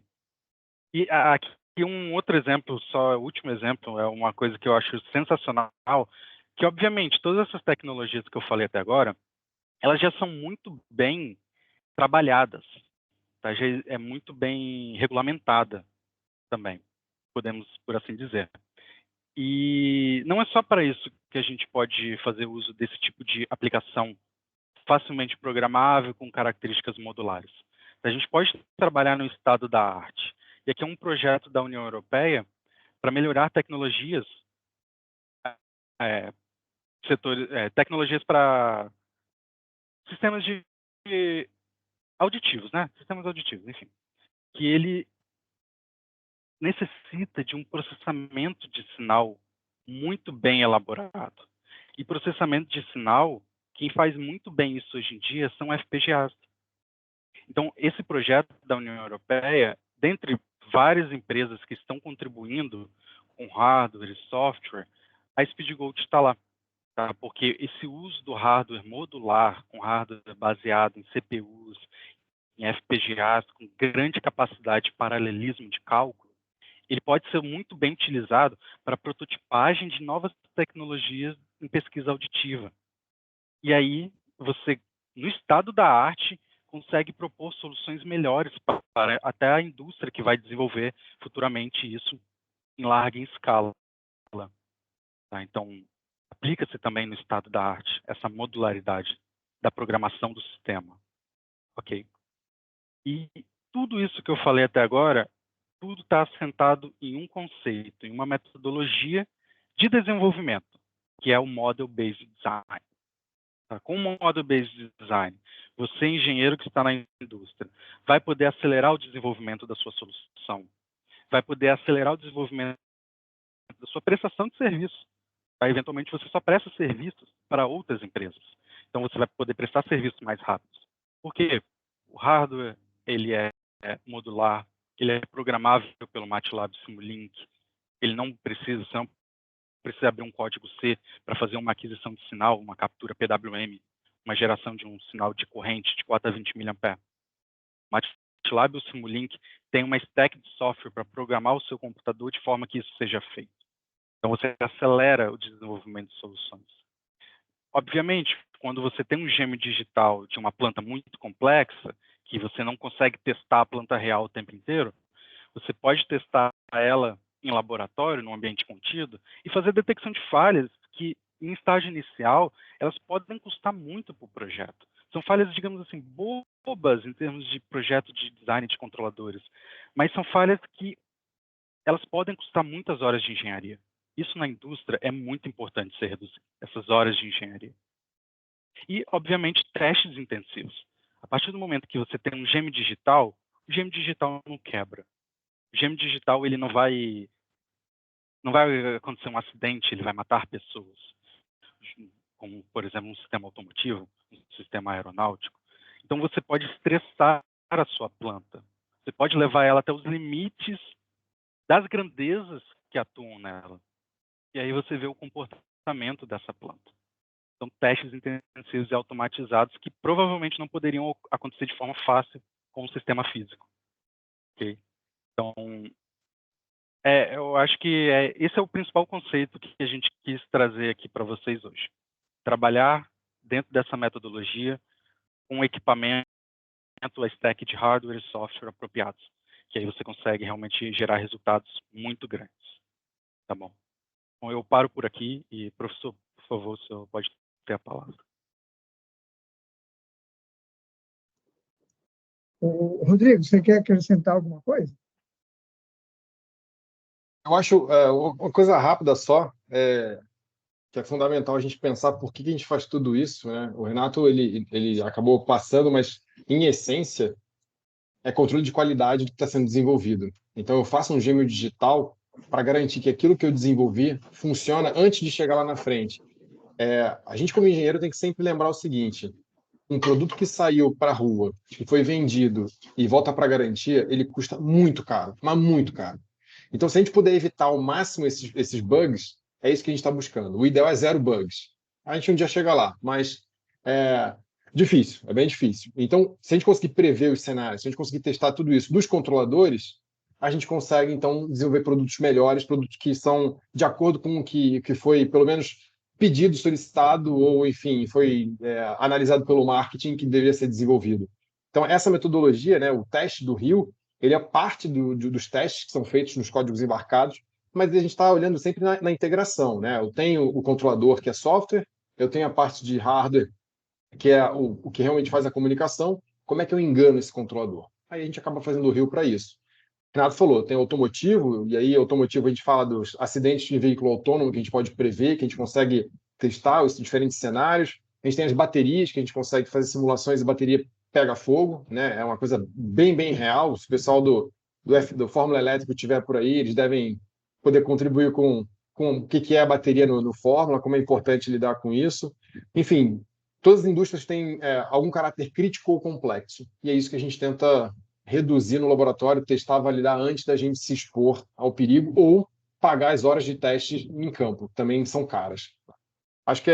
Speaker 2: E aqui um outro exemplo, só o último exemplo, é uma coisa que eu acho sensacional, que obviamente todas essas tecnologias que eu falei até agora, elas já são muito bem trabalhadas, tá? Já é muito bem regulamentada também, podemos por assim dizer. E não é só para isso que a gente pode fazer uso desse tipo de aplicação facilmente programável com características modulares. A gente pode trabalhar no estado da arte. E aqui é um projeto da União Europeia para melhorar tecnologias, tecnologias para sistemas de auditivos, né? Sistemas auditivos, enfim. Que ele necessita de um processamento de sinal muito bem elaborado. E processamento de sinal, quem faz muito bem isso hoje em dia são FPGAs. Então, esse projeto da União Europeia, dentre várias empresas que estão contribuindo com hardware e software, a SpeedGoat está lá. Tá? Porque esse uso do hardware modular, com hardware baseado em CPUs, em FPGAs, com grande capacidade de paralelismo de cálculo, ele pode ser muito bem utilizado para prototipagem de novas tecnologias em pesquisa auditiva. E aí, você, no estado da arte, consegue propor soluções melhores para até a indústria que vai desenvolver futuramente isso em larga escala. Tá? Então, aplica-se também no estado da arte essa modularidade da programação do sistema. Ok? E tudo isso que eu falei até agora, tudo está assentado em um conceito, em uma metodologia de desenvolvimento, que é o Model-Based Design. Tá? Com o Model-Based Design, você, engenheiro que está na indústria, vai poder acelerar o desenvolvimento da sua solução, vai poder acelerar o desenvolvimento da sua prestação de serviço. Tá? Eventualmente, você só presta serviços para outras empresas. Então, você vai poder prestar serviços mais rápidos. Por quê? O hardware ele é modular, ele é programável pelo MATLAB Simulink, ele não precisa, você não precisa abrir um código C para fazer uma aquisição de sinal, uma captura PWM, uma geração de um sinal de corrente de 4 a 20 mA. MATLAB e o Simulink tem uma stack de software para programar o seu computador de forma que isso seja feito. Então, você acelera o desenvolvimento de soluções. Obviamente, quando você tem um gêmeo digital de uma planta muito complexa, que você não consegue testar a planta real o tempo inteiro, você pode testar ela em laboratório, num ambiente contido, e fazer detecção de falhas que, em estágio inicial, elas podem custar muito para o projeto. São falhas, digamos assim, bobas em termos de projeto de design de controladores, mas são falhas que elas podem custar muitas horas de engenharia. Isso na indústria é muito importante ser reduzido, essas horas de engenharia. E, obviamente, testes intensivos. A partir do momento que você tem um gêmeo digital, o gêmeo digital não quebra. O gêmeo digital ele não vai acontecer um acidente, ele vai matar pessoas, como, por exemplo, um sistema automotivo, um sistema aeronáutico. Então, você pode estressar a sua planta. Você pode levar ela até os limites das grandezas que atuam nela. E aí você vê o comportamento dessa planta. São testes intensivos e automatizados que provavelmente não poderiam acontecer de forma fácil com um sistema físico. Okay? Então, eu acho que esse é o principal conceito que a gente quis trazer aqui para vocês hoje. Trabalhar dentro dessa metodologia com equipamento, a stack de hardware e software apropriados, que aí você consegue realmente gerar resultados muito grandes. Tá bom? Então, eu paro por aqui e, professor, por favor, o senhor pode ter a palavra.
Speaker 3: Rodrigo, você quer acrescentar alguma coisa?
Speaker 4: Eu acho uma coisa rápida só, que é fundamental a gente pensar por que a gente faz tudo isso, né? O Renato ele acabou passando, mas em essência é controle de qualidade do que está sendo desenvolvido. Então eu faço um gêmeo digital para garantir que aquilo que eu desenvolvi funciona antes de chegar lá na frente. A gente como engenheiro tem que sempre lembrar o seguinte: um produto que saiu para a rua, que foi vendido e volta para garantia, ele custa muito caro, mas muito caro. Então, se a gente puder evitar ao máximo esses bugs, é isso que a gente está buscando. O ideal é 0 bugs. A gente um dia chega lá, mas é difícil, é bem difícil. Então, se a gente conseguir prever os cenários, se a gente conseguir testar tudo isso dos controladores, a gente consegue, então, desenvolver produtos melhores, produtos que são de acordo com o que foi, pelo menos, pedido, solicitado, ou, enfim, foi analisado pelo marketing que deveria ser desenvolvido. Então, essa metodologia, né, o teste do Rio, ele é parte dos testes que são feitos nos códigos embarcados, mas a gente está olhando sempre na integração, né? Eu tenho o controlador, que é software, eu tenho a parte de hardware, que é o que realmente faz a comunicação. Como é que eu engano esse controlador? Aí a gente acaba fazendo o Rio para isso. O Renato falou, tem automotivo, e aí automotivo a gente fala dos acidentes de veículo autônomo que a gente pode prever, que a gente consegue testar os diferentes cenários. A gente tem as baterias, que a gente consegue fazer simulações e bateria pega fogo, né? É uma coisa bem, bem real. Se o pessoal do Fórmula Elétrico estiver por aí, eles devem poder contribuir com o que é a bateria no Fórmula, como é importante lidar com isso. Enfim, todas as indústrias têm algum caráter crítico ou complexo, e é isso que a gente tenta reduzir no laboratório, testar, validar antes da gente se expor ao perigo ou pagar as horas de testes em campo, também são caras. Acho que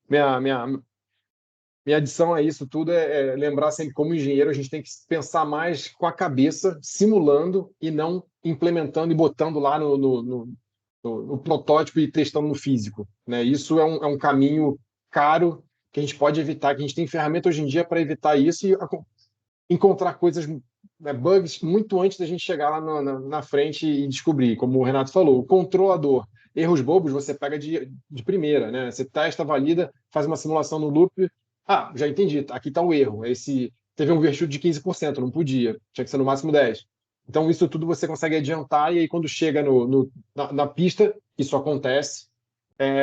Speaker 4: minha adição a isso tudo é lembrar sempre, como engenheiro, a gente tem que pensar mais com a cabeça, simulando e não implementando e botando lá no protótipo e testando no físico, né? Isso é um caminho caro que a gente pode evitar, que a gente tem ferramenta hoje em dia para evitar isso e encontrar coisas, bugs, muito antes da gente chegar lá na frente e descobrir. Como o Renato falou, o controlador, erros bobos você pega de primeira, né? Você testa, valida, faz uma simulação no loop. Já entendi, aqui está o erro. Teve um overshoot de 15%, não podia, tinha que ser no máximo 10%. Então, isso tudo você consegue adiantar, e aí quando chega na pista, isso acontece,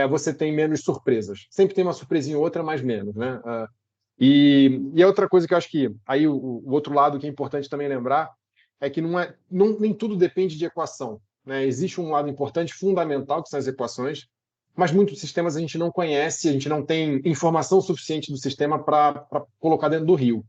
Speaker 4: você tem menos surpresas. Sempre tem uma surpresinha ou outra, mas menos, né? E a outra coisa que eu acho que aí o outro lado que é importante também lembrar é que nem tudo depende de equação, né? Existe um lado importante, fundamental, que são as equações, mas muitos sistemas a gente não conhece, a gente não tem informação suficiente do sistema para colocar dentro do rio.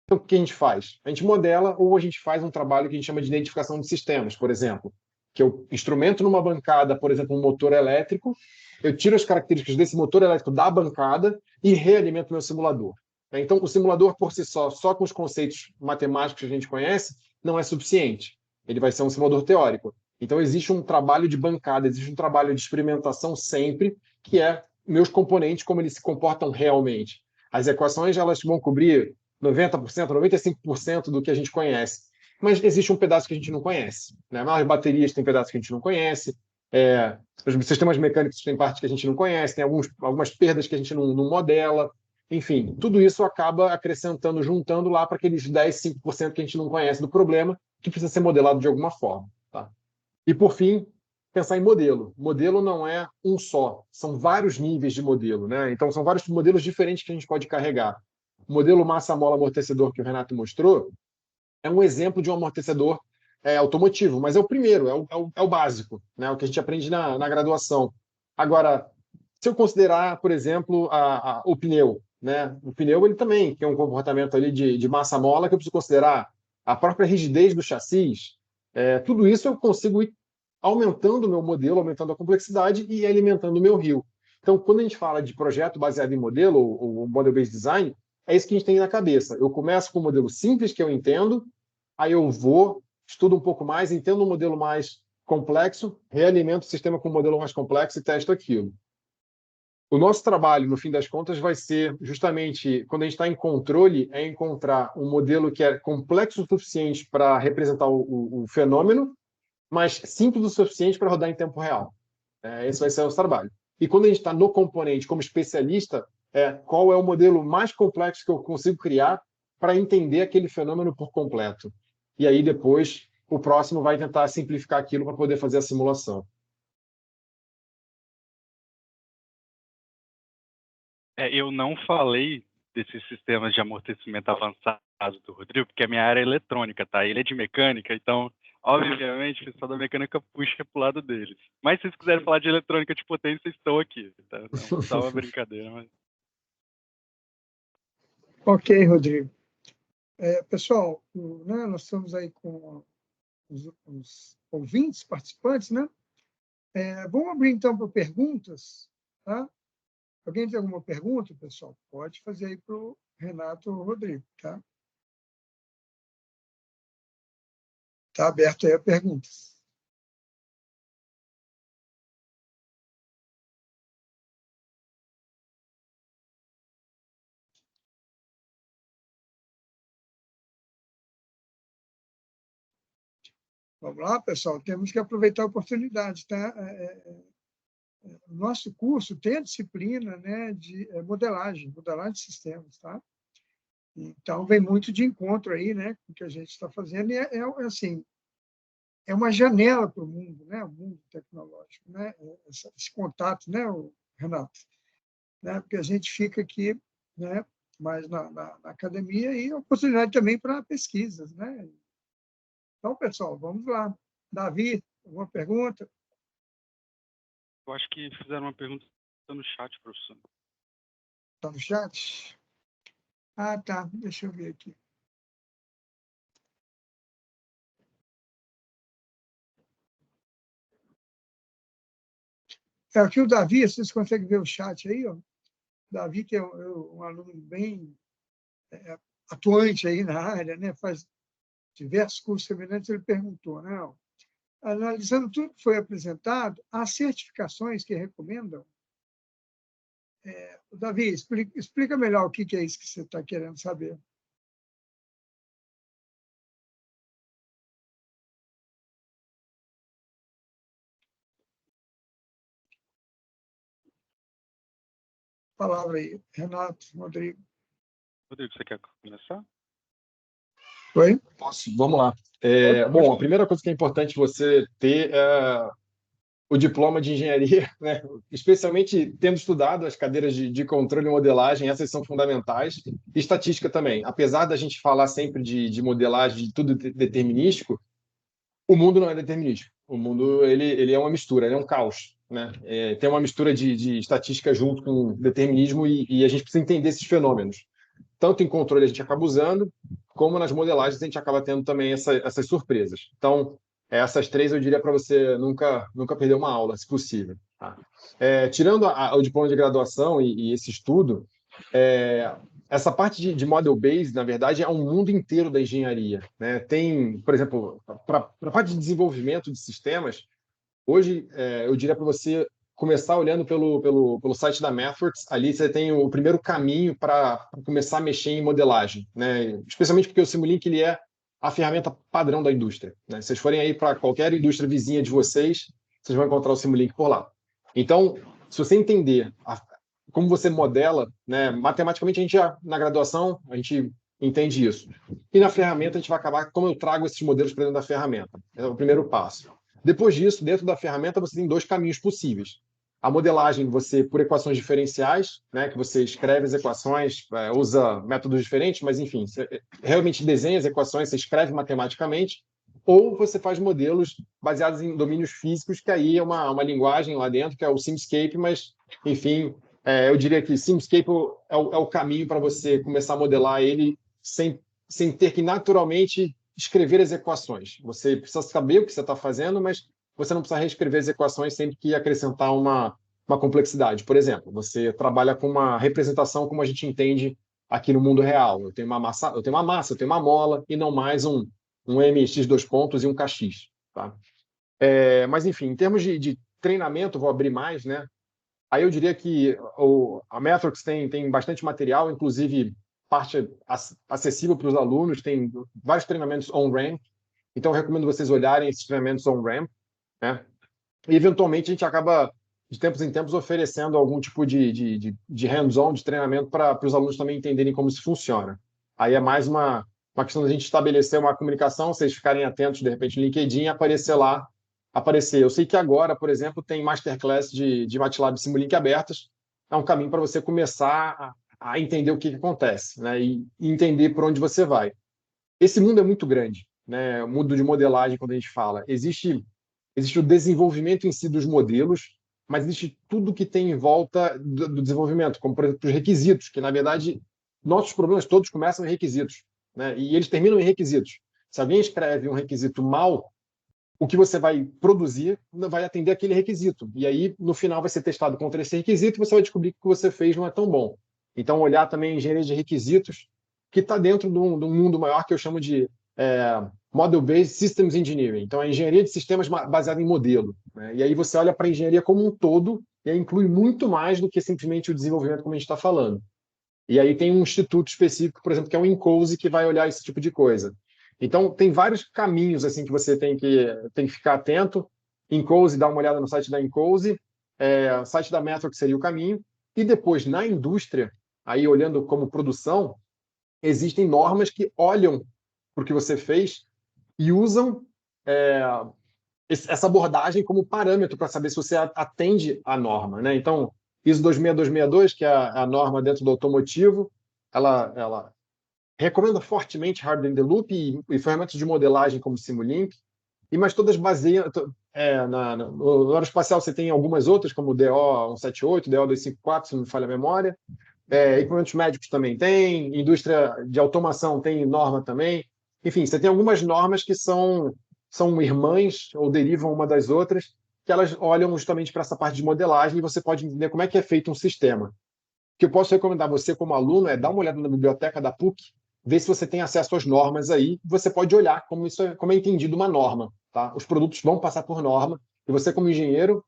Speaker 4: Então, o que a gente faz? A gente modela ou a gente faz um trabalho que a gente chama de identificação de sistemas, por exemplo, que eu instrumento numa bancada, por exemplo, um motor elétrico, eu tiro as características desse motor elétrico da bancada e realimento meu simulador. Então, o simulador por si só com os conceitos matemáticos que a gente conhece, não é suficiente. Ele vai ser um simulador teórico. Então, existe um trabalho de bancada, existe um trabalho de experimentação sempre, que é meus componentes, como eles se comportam realmente. As equações elas vão cobrir 90%, 95% do que a gente conhece. Mas existe um pedaço que a gente não conhece, né? As baterias têm pedaços que a gente não conhece, os sistemas mecânicos têm parte que a gente não conhece, tem algumas perdas que a gente não modela. Enfim, tudo isso acaba acrescentando, juntando lá para aqueles 10, 5% que a gente não conhece do problema, que precisa ser modelado de alguma forma. Tá? E, por fim, pensar em modelo. Modelo não é um só, são vários níveis de modelo, né? Então, são vários modelos diferentes que a gente pode carregar. O modelo massa-mola amortecedor que o Renato mostrou é um exemplo de um amortecedor automotivo, mas é o primeiro, é o básico, né? O que a gente aprende na graduação. Agora, se eu considerar, por exemplo, o pneu, né? O pneu ele também tem um comportamento ali de massa-mola que eu preciso considerar a própria rigidez do chassis. Tudo isso eu consigo ir aumentando o meu modelo, aumentando a complexidade e alimentando o meu rio. Então, quando a gente fala de projeto baseado em modelo, ou model-based design, é isso que a gente tem na cabeça. Eu começo com um modelo simples que eu entendo, aí eu vou, estudo um pouco mais, entendo um modelo mais complexo, realimento o sistema com um modelo mais complexo e testo aquilo. O nosso trabalho, no fim das contas, vai ser justamente, quando a gente está em controle, é encontrar um modelo que é complexo o suficiente para representar o fenômeno, mas simples o suficiente para rodar em tempo real. Esse vai ser o nosso trabalho. E quando a gente está no componente como especialista, qual é o modelo mais complexo que eu consigo criar para entender aquele fenômeno por completo. E aí, depois, o próximo vai tentar simplificar aquilo para poder fazer a simulação.
Speaker 2: Eu não falei desses sistemas de amortecimento avançado do Rodrigo, porque a minha área é eletrônica, tá? Ele é de mecânica, então, obviamente, o pessoal da mecânica puxa pro lado deles. Mas se vocês quiserem falar de eletrônica de potência, estão aqui, tá? Não, só uma brincadeira, mas...
Speaker 3: Ok, Rodrigo. Pessoal, né, nós estamos aí com os ouvintes, participantes, né? Vamos abrir, então, para perguntas, tá? Alguém tem alguma pergunta, pessoal? Pode fazer aí para o Renato ou Rodrigo, tá? Está aberto aí a perguntas. Vamos lá, pessoal, temos que aproveitar a oportunidade, tá? O nosso curso tem a disciplina, né, de modelagem de sistemas, tá? Então, vem muito de encontro aí, né, com o que a gente está fazendo, e assim, é uma janela para o mundo, né, o mundo tecnológico, né, esse contato, né, Renato? Né, porque a gente fica aqui, né, mais na academia e oportunidade também para pesquisas, né? Então, pessoal, vamos lá. Davi, alguma pergunta?
Speaker 2: Eu acho que fizeram uma pergunta no chat, professor.
Speaker 3: Está no chat? Ah, tá. Deixa eu ver aqui. Aqui o Davi, vocês conseguem ver o chat aí? Ó? Davi, que é um aluno bem atuante aí na área, né? Faz diversos cursos semelhantes, ele perguntou, né? Analisando tudo que foi apresentado, há certificações que recomendam? Davi, explica melhor o que é isso que você está querendo saber. Palavra aí, Renato, Rodrigo.
Speaker 2: Rodrigo, você quer começar?
Speaker 3: Oi?
Speaker 4: Posso? Vamos lá. Bom, a primeira coisa que é importante você ter o diploma de engenharia, né? Especialmente tendo estudado as cadeiras de controle e modelagem, essas são fundamentais. E estatística também. Apesar da gente falar sempre de modelagem, de tudo determinístico, o mundo não é determinístico. O mundo ele é uma mistura, ele é um caos. Né? Tem uma mistura de estatística junto com determinismo e a gente precisa entender esses fenômenos. Tanto em controle a gente acaba usando, como nas modelagens a gente acaba tendo também essas surpresas. Então, essas três eu diria para você nunca perder uma aula, se possível. Tá? Tirando o diploma de graduação e esse estudo, essa parte de model based, na verdade, é um mundo inteiro da engenharia. Né? Tem, por exemplo, para a parte de desenvolvimento de sistemas, hoje eu diria para você começar olhando pelo site da MathWorks. Ali você tem o primeiro caminho para começar a mexer em modelagem, né? Especialmente porque o Simulink ele é a ferramenta padrão da indústria. Né? Se vocês forem aí para qualquer indústria vizinha de vocês, vocês vão encontrar o Simulink por lá. Então, se você entender como você modela, né, matematicamente a gente na graduação a gente entende isso. E na ferramenta a gente vai acabar como eu trago esses modelos para dentro da ferramenta. É o primeiro passo. Depois disso, dentro da ferramenta, você tem dois caminhos possíveis. A modelagem, você por equações diferenciais, né, que você escreve as equações, usa métodos diferentes, mas enfim, você realmente desenha as equações, você escreve matematicamente, ou você faz modelos baseados em domínios físicos, que aí é uma linguagem lá dentro, que é o Simscape, mas, enfim, eu diria que Simscape é o caminho para você começar a modelar ele sem ter que naturalmente escrever as equações. Você precisa saber o que você está fazendo, mas você não precisa reescrever as equações sempre que acrescentar uma complexidade. Por exemplo, você trabalha com uma representação como a gente entende aqui no mundo real. Eu tenho uma massa, eu tenho uma mola e não mais um mx dois pontos e um kx. Tá? Mas, enfim, em termos de treinamento, vou abrir mais, né? Aí eu diria que a MathWorks tem bastante material, inclusive parte acessível para os alunos, tem vários treinamentos on-ramp, então eu recomendo vocês olharem esses treinamentos on-ramp, né? E eventualmente a gente acaba, de tempos em tempos, oferecendo algum tipo de hands-on, de treinamento para os alunos também entenderem como isso funciona. Aí é mais uma questão da gente estabelecer uma comunicação, vocês ficarem atentos, de repente, no LinkedIn e aparecer lá. Eu sei que agora, por exemplo, tem masterclass de MATLAB e Simulink abertas. É um caminho para você começar a entender o que acontece, né? E entender por onde você vai. Esse mundo é muito grande, né? O mundo de modelagem, quando a gente fala. Existe o desenvolvimento em si dos modelos, mas existe tudo que tem em volta do desenvolvimento, como, por exemplo, os requisitos, que, na verdade, nossos problemas todos começam em requisitos, né? E eles terminam em requisitos. Se alguém escreve um requisito mal, o que você vai produzir não vai atender aquele requisito. E aí, no final, vai ser testado contra esse requisito e você vai descobrir que o que você fez não é tão bom. Então, olhar também a engenharia de requisitos, que está dentro de um mundo maior que eu chamo de Model-Based Systems Engineering. Então, é engenharia de sistemas baseada em modelo. Né? E aí você olha para a engenharia como um todo e aí inclui muito mais do que simplesmente o desenvolvimento, como a gente está falando. E aí tem um instituto específico, por exemplo, que é o INCOSE, que vai olhar esse tipo de coisa. Então, tem vários caminhos assim que você tem que ficar atento. INCOSE, dá uma olhada no site da INCOSE, o site da Metro, que seria o caminho. E depois, na indústria, aí olhando como produção, existem normas que olham para o que você fez e usam essa abordagem como parâmetro para saber se você atende à norma. Né? Então, ISO 26262, que é a norma dentro do automotivo, ela recomenda fortemente Hardware in the Loop e ferramentas de modelagem como Simulink, mas todas baseiam. No aeroespacial você tem algumas outras, como o DO 178, DO 254, se não me falha a memória. Equipamentos médicos também tem, indústria de automação tem norma também. Enfim, você tem algumas normas que são irmãs ou derivam uma das outras, que elas olham justamente para essa parte de modelagem e você pode entender como é que é feito um sistema. O que eu posso recomendar a você como aluno é dar uma olhada na biblioteca da PUC, ver se você tem acesso às normas aí, você pode olhar como é entendido uma norma. Tá? Os produtos vão passar por norma, e você como engenheiro,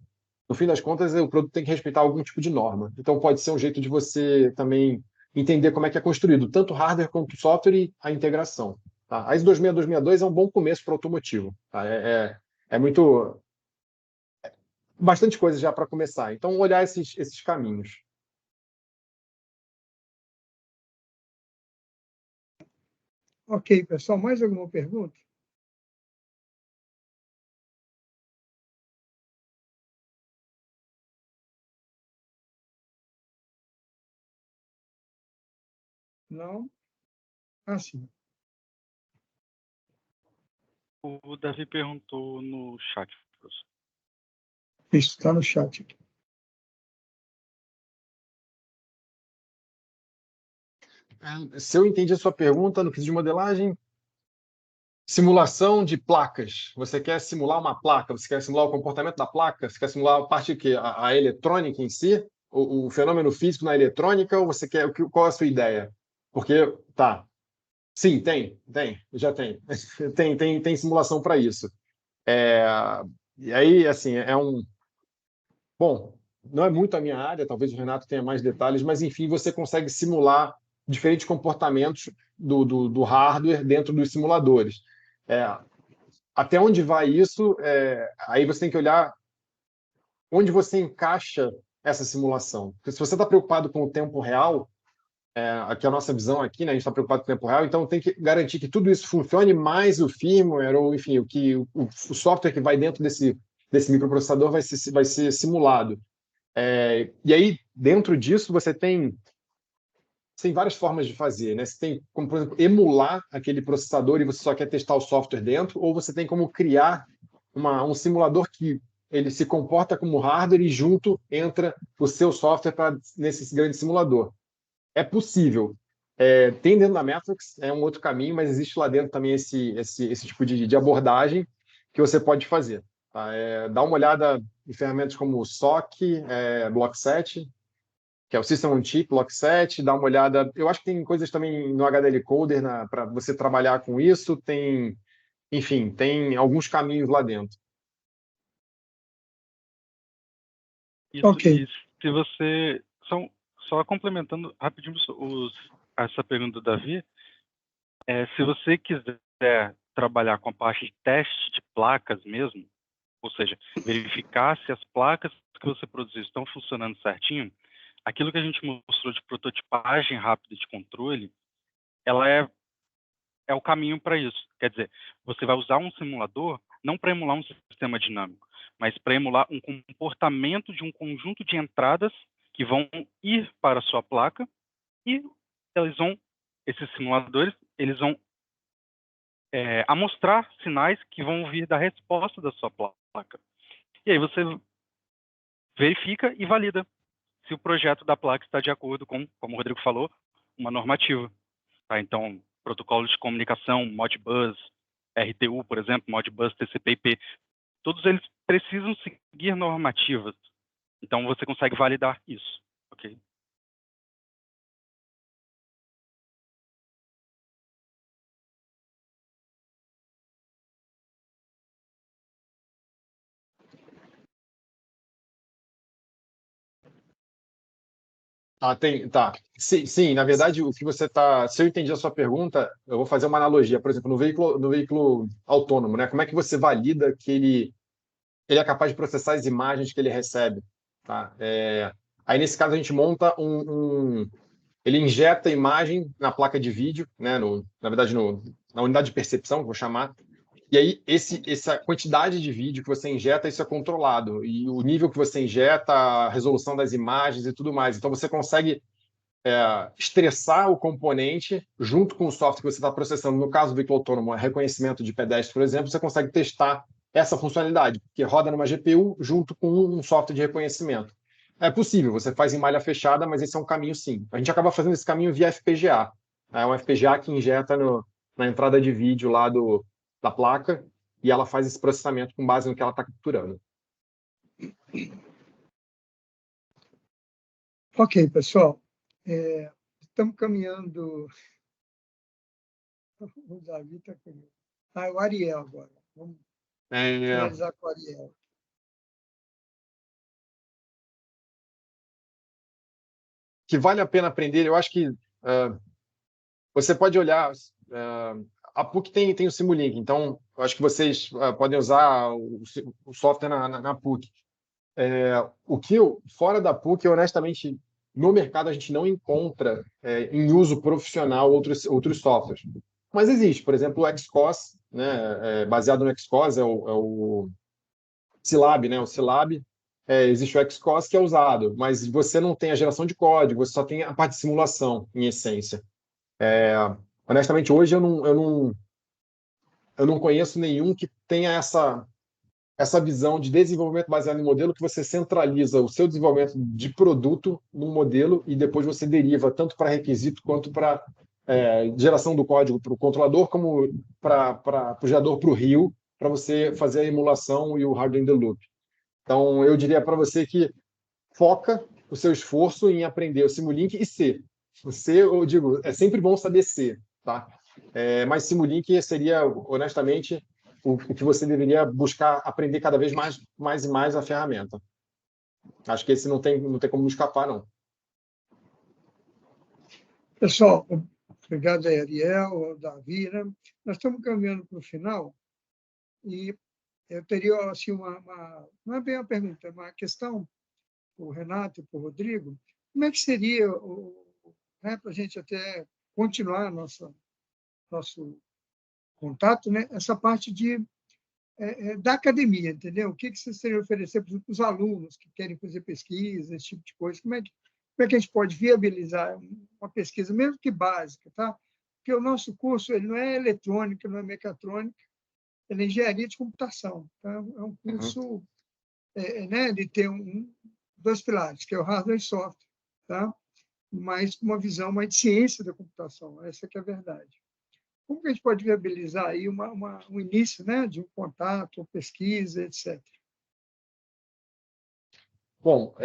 Speaker 4: no fim das contas, o produto tem que respeitar algum tipo de norma. Então pode ser um jeito de você também entender como é que é construído, tanto hardware quanto software e a integração. Tá? A ISO 26262 é um bom começo para o automotivo. Tá? Bastante coisa já para começar. Então, olhar esses caminhos.
Speaker 3: Ok, pessoal, mais alguma pergunta? Não? Ah, sim.
Speaker 2: O Davi perguntou no chat, professor.
Speaker 3: Isso está no chat aqui.
Speaker 4: Se eu entendi a sua pergunta no quesito de modelagem, simulação de placas. Você quer simular uma placa? Você quer simular o comportamento da placa? Você quer simular a parte que a eletrônica em si? O fenômeno físico na eletrônica? Ou você quer qual é a sua ideia? Porque tá, sim, já tem, tem simulação para isso. E aí, assim, bom, não é muito a minha área, talvez o Renato tenha mais detalhes, mas enfim, você consegue simular diferentes comportamentos do hardware dentro dos simuladores. Até onde vai isso? Aí você tem que olhar onde você encaixa essa simulação. Porque se você está preocupado com o tempo real, aqui a nossa visão aqui, né, a gente está preocupado com o tempo real, então tem que garantir que tudo isso funcione, mais o firmware, ou enfim, o software que vai dentro desse microprocessador vai ser simulado. E aí, dentro disso, você tem várias formas de fazer, né? Você tem como, por exemplo, emular aquele processador e você só quer testar o software dentro, ou você tem como criar um simulador que ele se comporta como hardware e junto entra o seu software nesse grande simulador. É possível. Tem dentro da Matrix, é um outro caminho, mas existe lá dentro também esse tipo de abordagem que você pode fazer. Tá? Dá uma olhada em ferramentas como o SOC, Block7, que é o System on Chip, Block7, dá uma olhada. Eu acho que tem coisas também no HDL Coder para você trabalhar com isso. Enfim, tem alguns caminhos lá dentro.
Speaker 2: Isso,
Speaker 3: Ok.
Speaker 2: e se você... Só complementando rapidinho essa pergunta do Davi, se você quiser trabalhar com a parte de teste de placas mesmo, ou seja, verificar se as placas que você produziu estão funcionando certinho, aquilo que a gente mostrou de prototipagem rápida de controle, ela é o caminho para isso. Quer dizer, você vai usar um simulador não para emular um sistema dinâmico, mas para emular um comportamento de um conjunto de entradas que vão ir para a sua placa e esses simuladores, eles vão amostrar sinais que vão vir da resposta da sua placa. E aí você verifica e valida se o projeto da placa está de acordo com, como o Rodrigo falou, uma normativa. Tá? Então, protocolos de comunicação, Modbus, RTU, por exemplo, Modbus, TCP/IP, todos eles precisam seguir normativas. Então, você consegue validar isso. Ok?
Speaker 4: Tá. Sim, na verdade, o que você está. Se eu entendi a sua pergunta, eu vou fazer uma analogia. Por exemplo, no veículo autônomo, né? Como é que você valida que ele é capaz de processar as imagens que ele recebe? Tá? Aí, nesse caso, a gente monta ele injeta a imagem na placa de vídeo, né? Na verdade, na unidade de percepção, vou chamar. E aí, essa quantidade de vídeo que você injeta, isso é controlado. E o nível que você injeta, a resolução das imagens e tudo mais. Então, você consegue estressar o componente junto com o software que você está processando. No caso do veículo autônomo, reconhecimento de pedestre, por exemplo, você consegue testar essa funcionalidade, porque roda numa GPU junto com um software de reconhecimento. É possível, você faz em malha fechada, mas esse é um caminho sim. A gente acaba fazendo esse caminho via FPGA. É um FPGA que injeta na entrada de vídeo lá da placa e ela faz esse processamento com base no que ela está capturando.
Speaker 3: Ok, pessoal. Estamos caminhando. O Davi está comigo. O Ariel agora. Vamos finalizar com o Ariel.
Speaker 4: Que vale a pena aprender, eu acho que você pode olhar. A PUC tem o Simulink, então eu acho que vocês podem usar o software na PUC. Fora da PUC, honestamente, no mercado a gente não encontra em uso profissional outros softwares. Mas existe, por exemplo, o XCOS, né, baseado no XCOS, é o Scilab, né? O Scilab, existe o XCOS que é usado, mas você não tem a geração de código, você só tem a parte de simulação, em essência. Honestamente, hoje eu não conheço nenhum que tenha essa visão de desenvolvimento baseado em modelo, que você centraliza o seu desenvolvimento de produto num modelo e depois você deriva tanto para requisito quanto para geração do código para o controlador, como para o gerador para o rio, para você fazer a emulação e o hardware in the loop. Então, eu diria para você que foca o seu esforço em aprender o Simulink e C. O C, eu digo, é sempre bom saber C, tá? Mas Simulink seria, honestamente, o que você deveria buscar aprender cada vez mais e mais a ferramenta. Acho que esse não tem como escapar, não.
Speaker 3: Pessoal, obrigado a Ariel, Davi, né? Nós estamos caminhando para o final e eu teria assim, não é bem uma pergunta, é uma questão para o Renato e para o Rodrigo. Como é que seria, né, para a gente até continuar nosso contato, né? Essa parte da academia, entendeu? O que vocês teriam a oferecer para os alunos que querem fazer pesquisa, esse tipo de coisa? Como é que a gente pode viabilizar uma pesquisa, mesmo que básica, tá? Porque o nosso curso ele não é eletrônica, não é mecatrônica, ele é engenharia de computação. Tá? É um curso né, ele tem dois pilares, que é o hardware e software, tá? Mas com uma visão mais de ciência da computação. Essa que é a verdade. Como que a gente pode viabilizar aí um início, né, de um contato, uma pesquisa, etc.?
Speaker 4: Bom,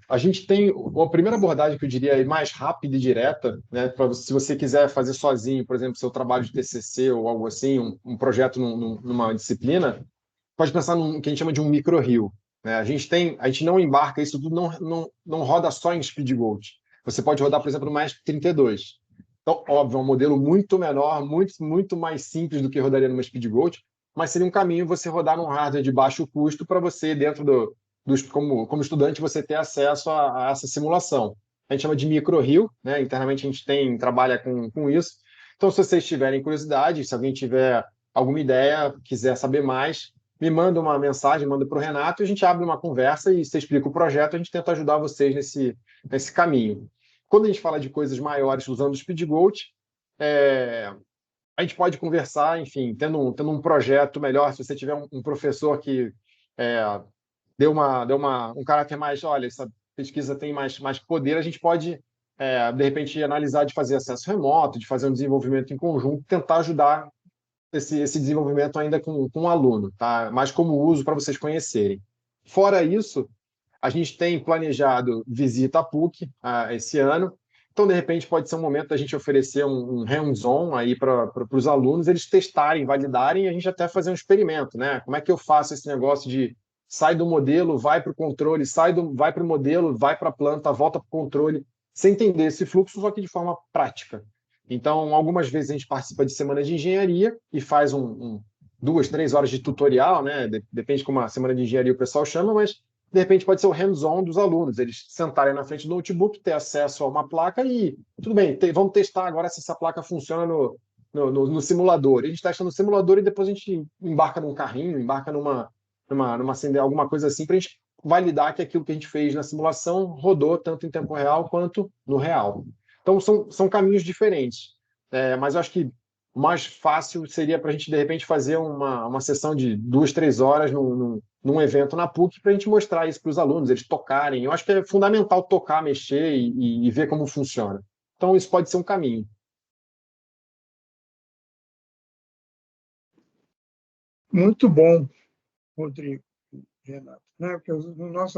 Speaker 4: a gente tem a primeira abordagem que eu diria é mais rápida e direta, né? Se você quiser fazer sozinho, por exemplo, seu trabalho de TCC ou algo assim, um projeto numa disciplina, pode pensar num que a gente chama de um micro-rio, né? A gente não embarca isso tudo, não roda só em SpeedGoat. Você pode rodar, por exemplo, no MASP-32. Então, óbvio, é um modelo muito menor, muito mais simples do que rodaria numa SpeedGoat, mas seria um caminho você rodar num hardware de baixo custo para você, dentro como estudante, você ter acesso a essa simulação. A gente chama de micro-rio, né? Internamente a gente trabalha com isso. Então, se vocês tiverem curiosidade, se alguém tiver alguma ideia, quiser saber mais, me manda uma mensagem, manda para o Renato, e a gente abre uma conversa e você explica o projeto, a gente tenta ajudar vocês nesse caminho. Quando a gente fala de coisas maiores usando o SpeedGoat, a gente pode conversar, enfim, tendo um projeto melhor, se você tiver um professor que deu um caráter mais, olha, essa pesquisa tem mais poder, a gente pode, de repente, analisar de fazer acesso remoto, de fazer um desenvolvimento em conjunto, tentar ajudar esse desenvolvimento ainda com um aluno, tá? Mais como uso para vocês conhecerem. Fora isso, a gente tem planejado visita à PUC esse ano, então, de repente, pode ser um momento da gente oferecer um hands-on aí para os alunos, eles testarem, validarem, e a gente até fazer um experimento, né? Como é que eu faço esse negócio de sai do modelo, vai para o controle, vai para o modelo, vai para a planta, volta para o controle, sem entender esse fluxo, só que de forma prática. Então, algumas vezes a gente participa de semana de engenharia e faz 2, 3 horas de tutorial, né? Depende como a semana de engenharia o pessoal chama, mas de repente pode ser o hands-on dos alunos, eles sentarem na frente do notebook, ter acesso a uma placa e, tudo bem, vamos testar agora se essa placa funciona no simulador. A gente testa no simulador e depois a gente embarca num carrinho, embarca numa alguma coisa assim, para a gente validar que aquilo que a gente fez na simulação rodou tanto em tempo real quanto no real. Então, são caminhos diferentes. Mas eu acho que o mais fácil seria para a gente, de repente, fazer uma sessão de 2, 3 horas num evento na PUC para a gente mostrar isso para os alunos, eles tocarem. Eu acho que é fundamental tocar, mexer e ver como funciona. Então, isso pode ser um caminho.
Speaker 3: Muito bom, Rodrigo, Renato. Né? Porque os nossos alunos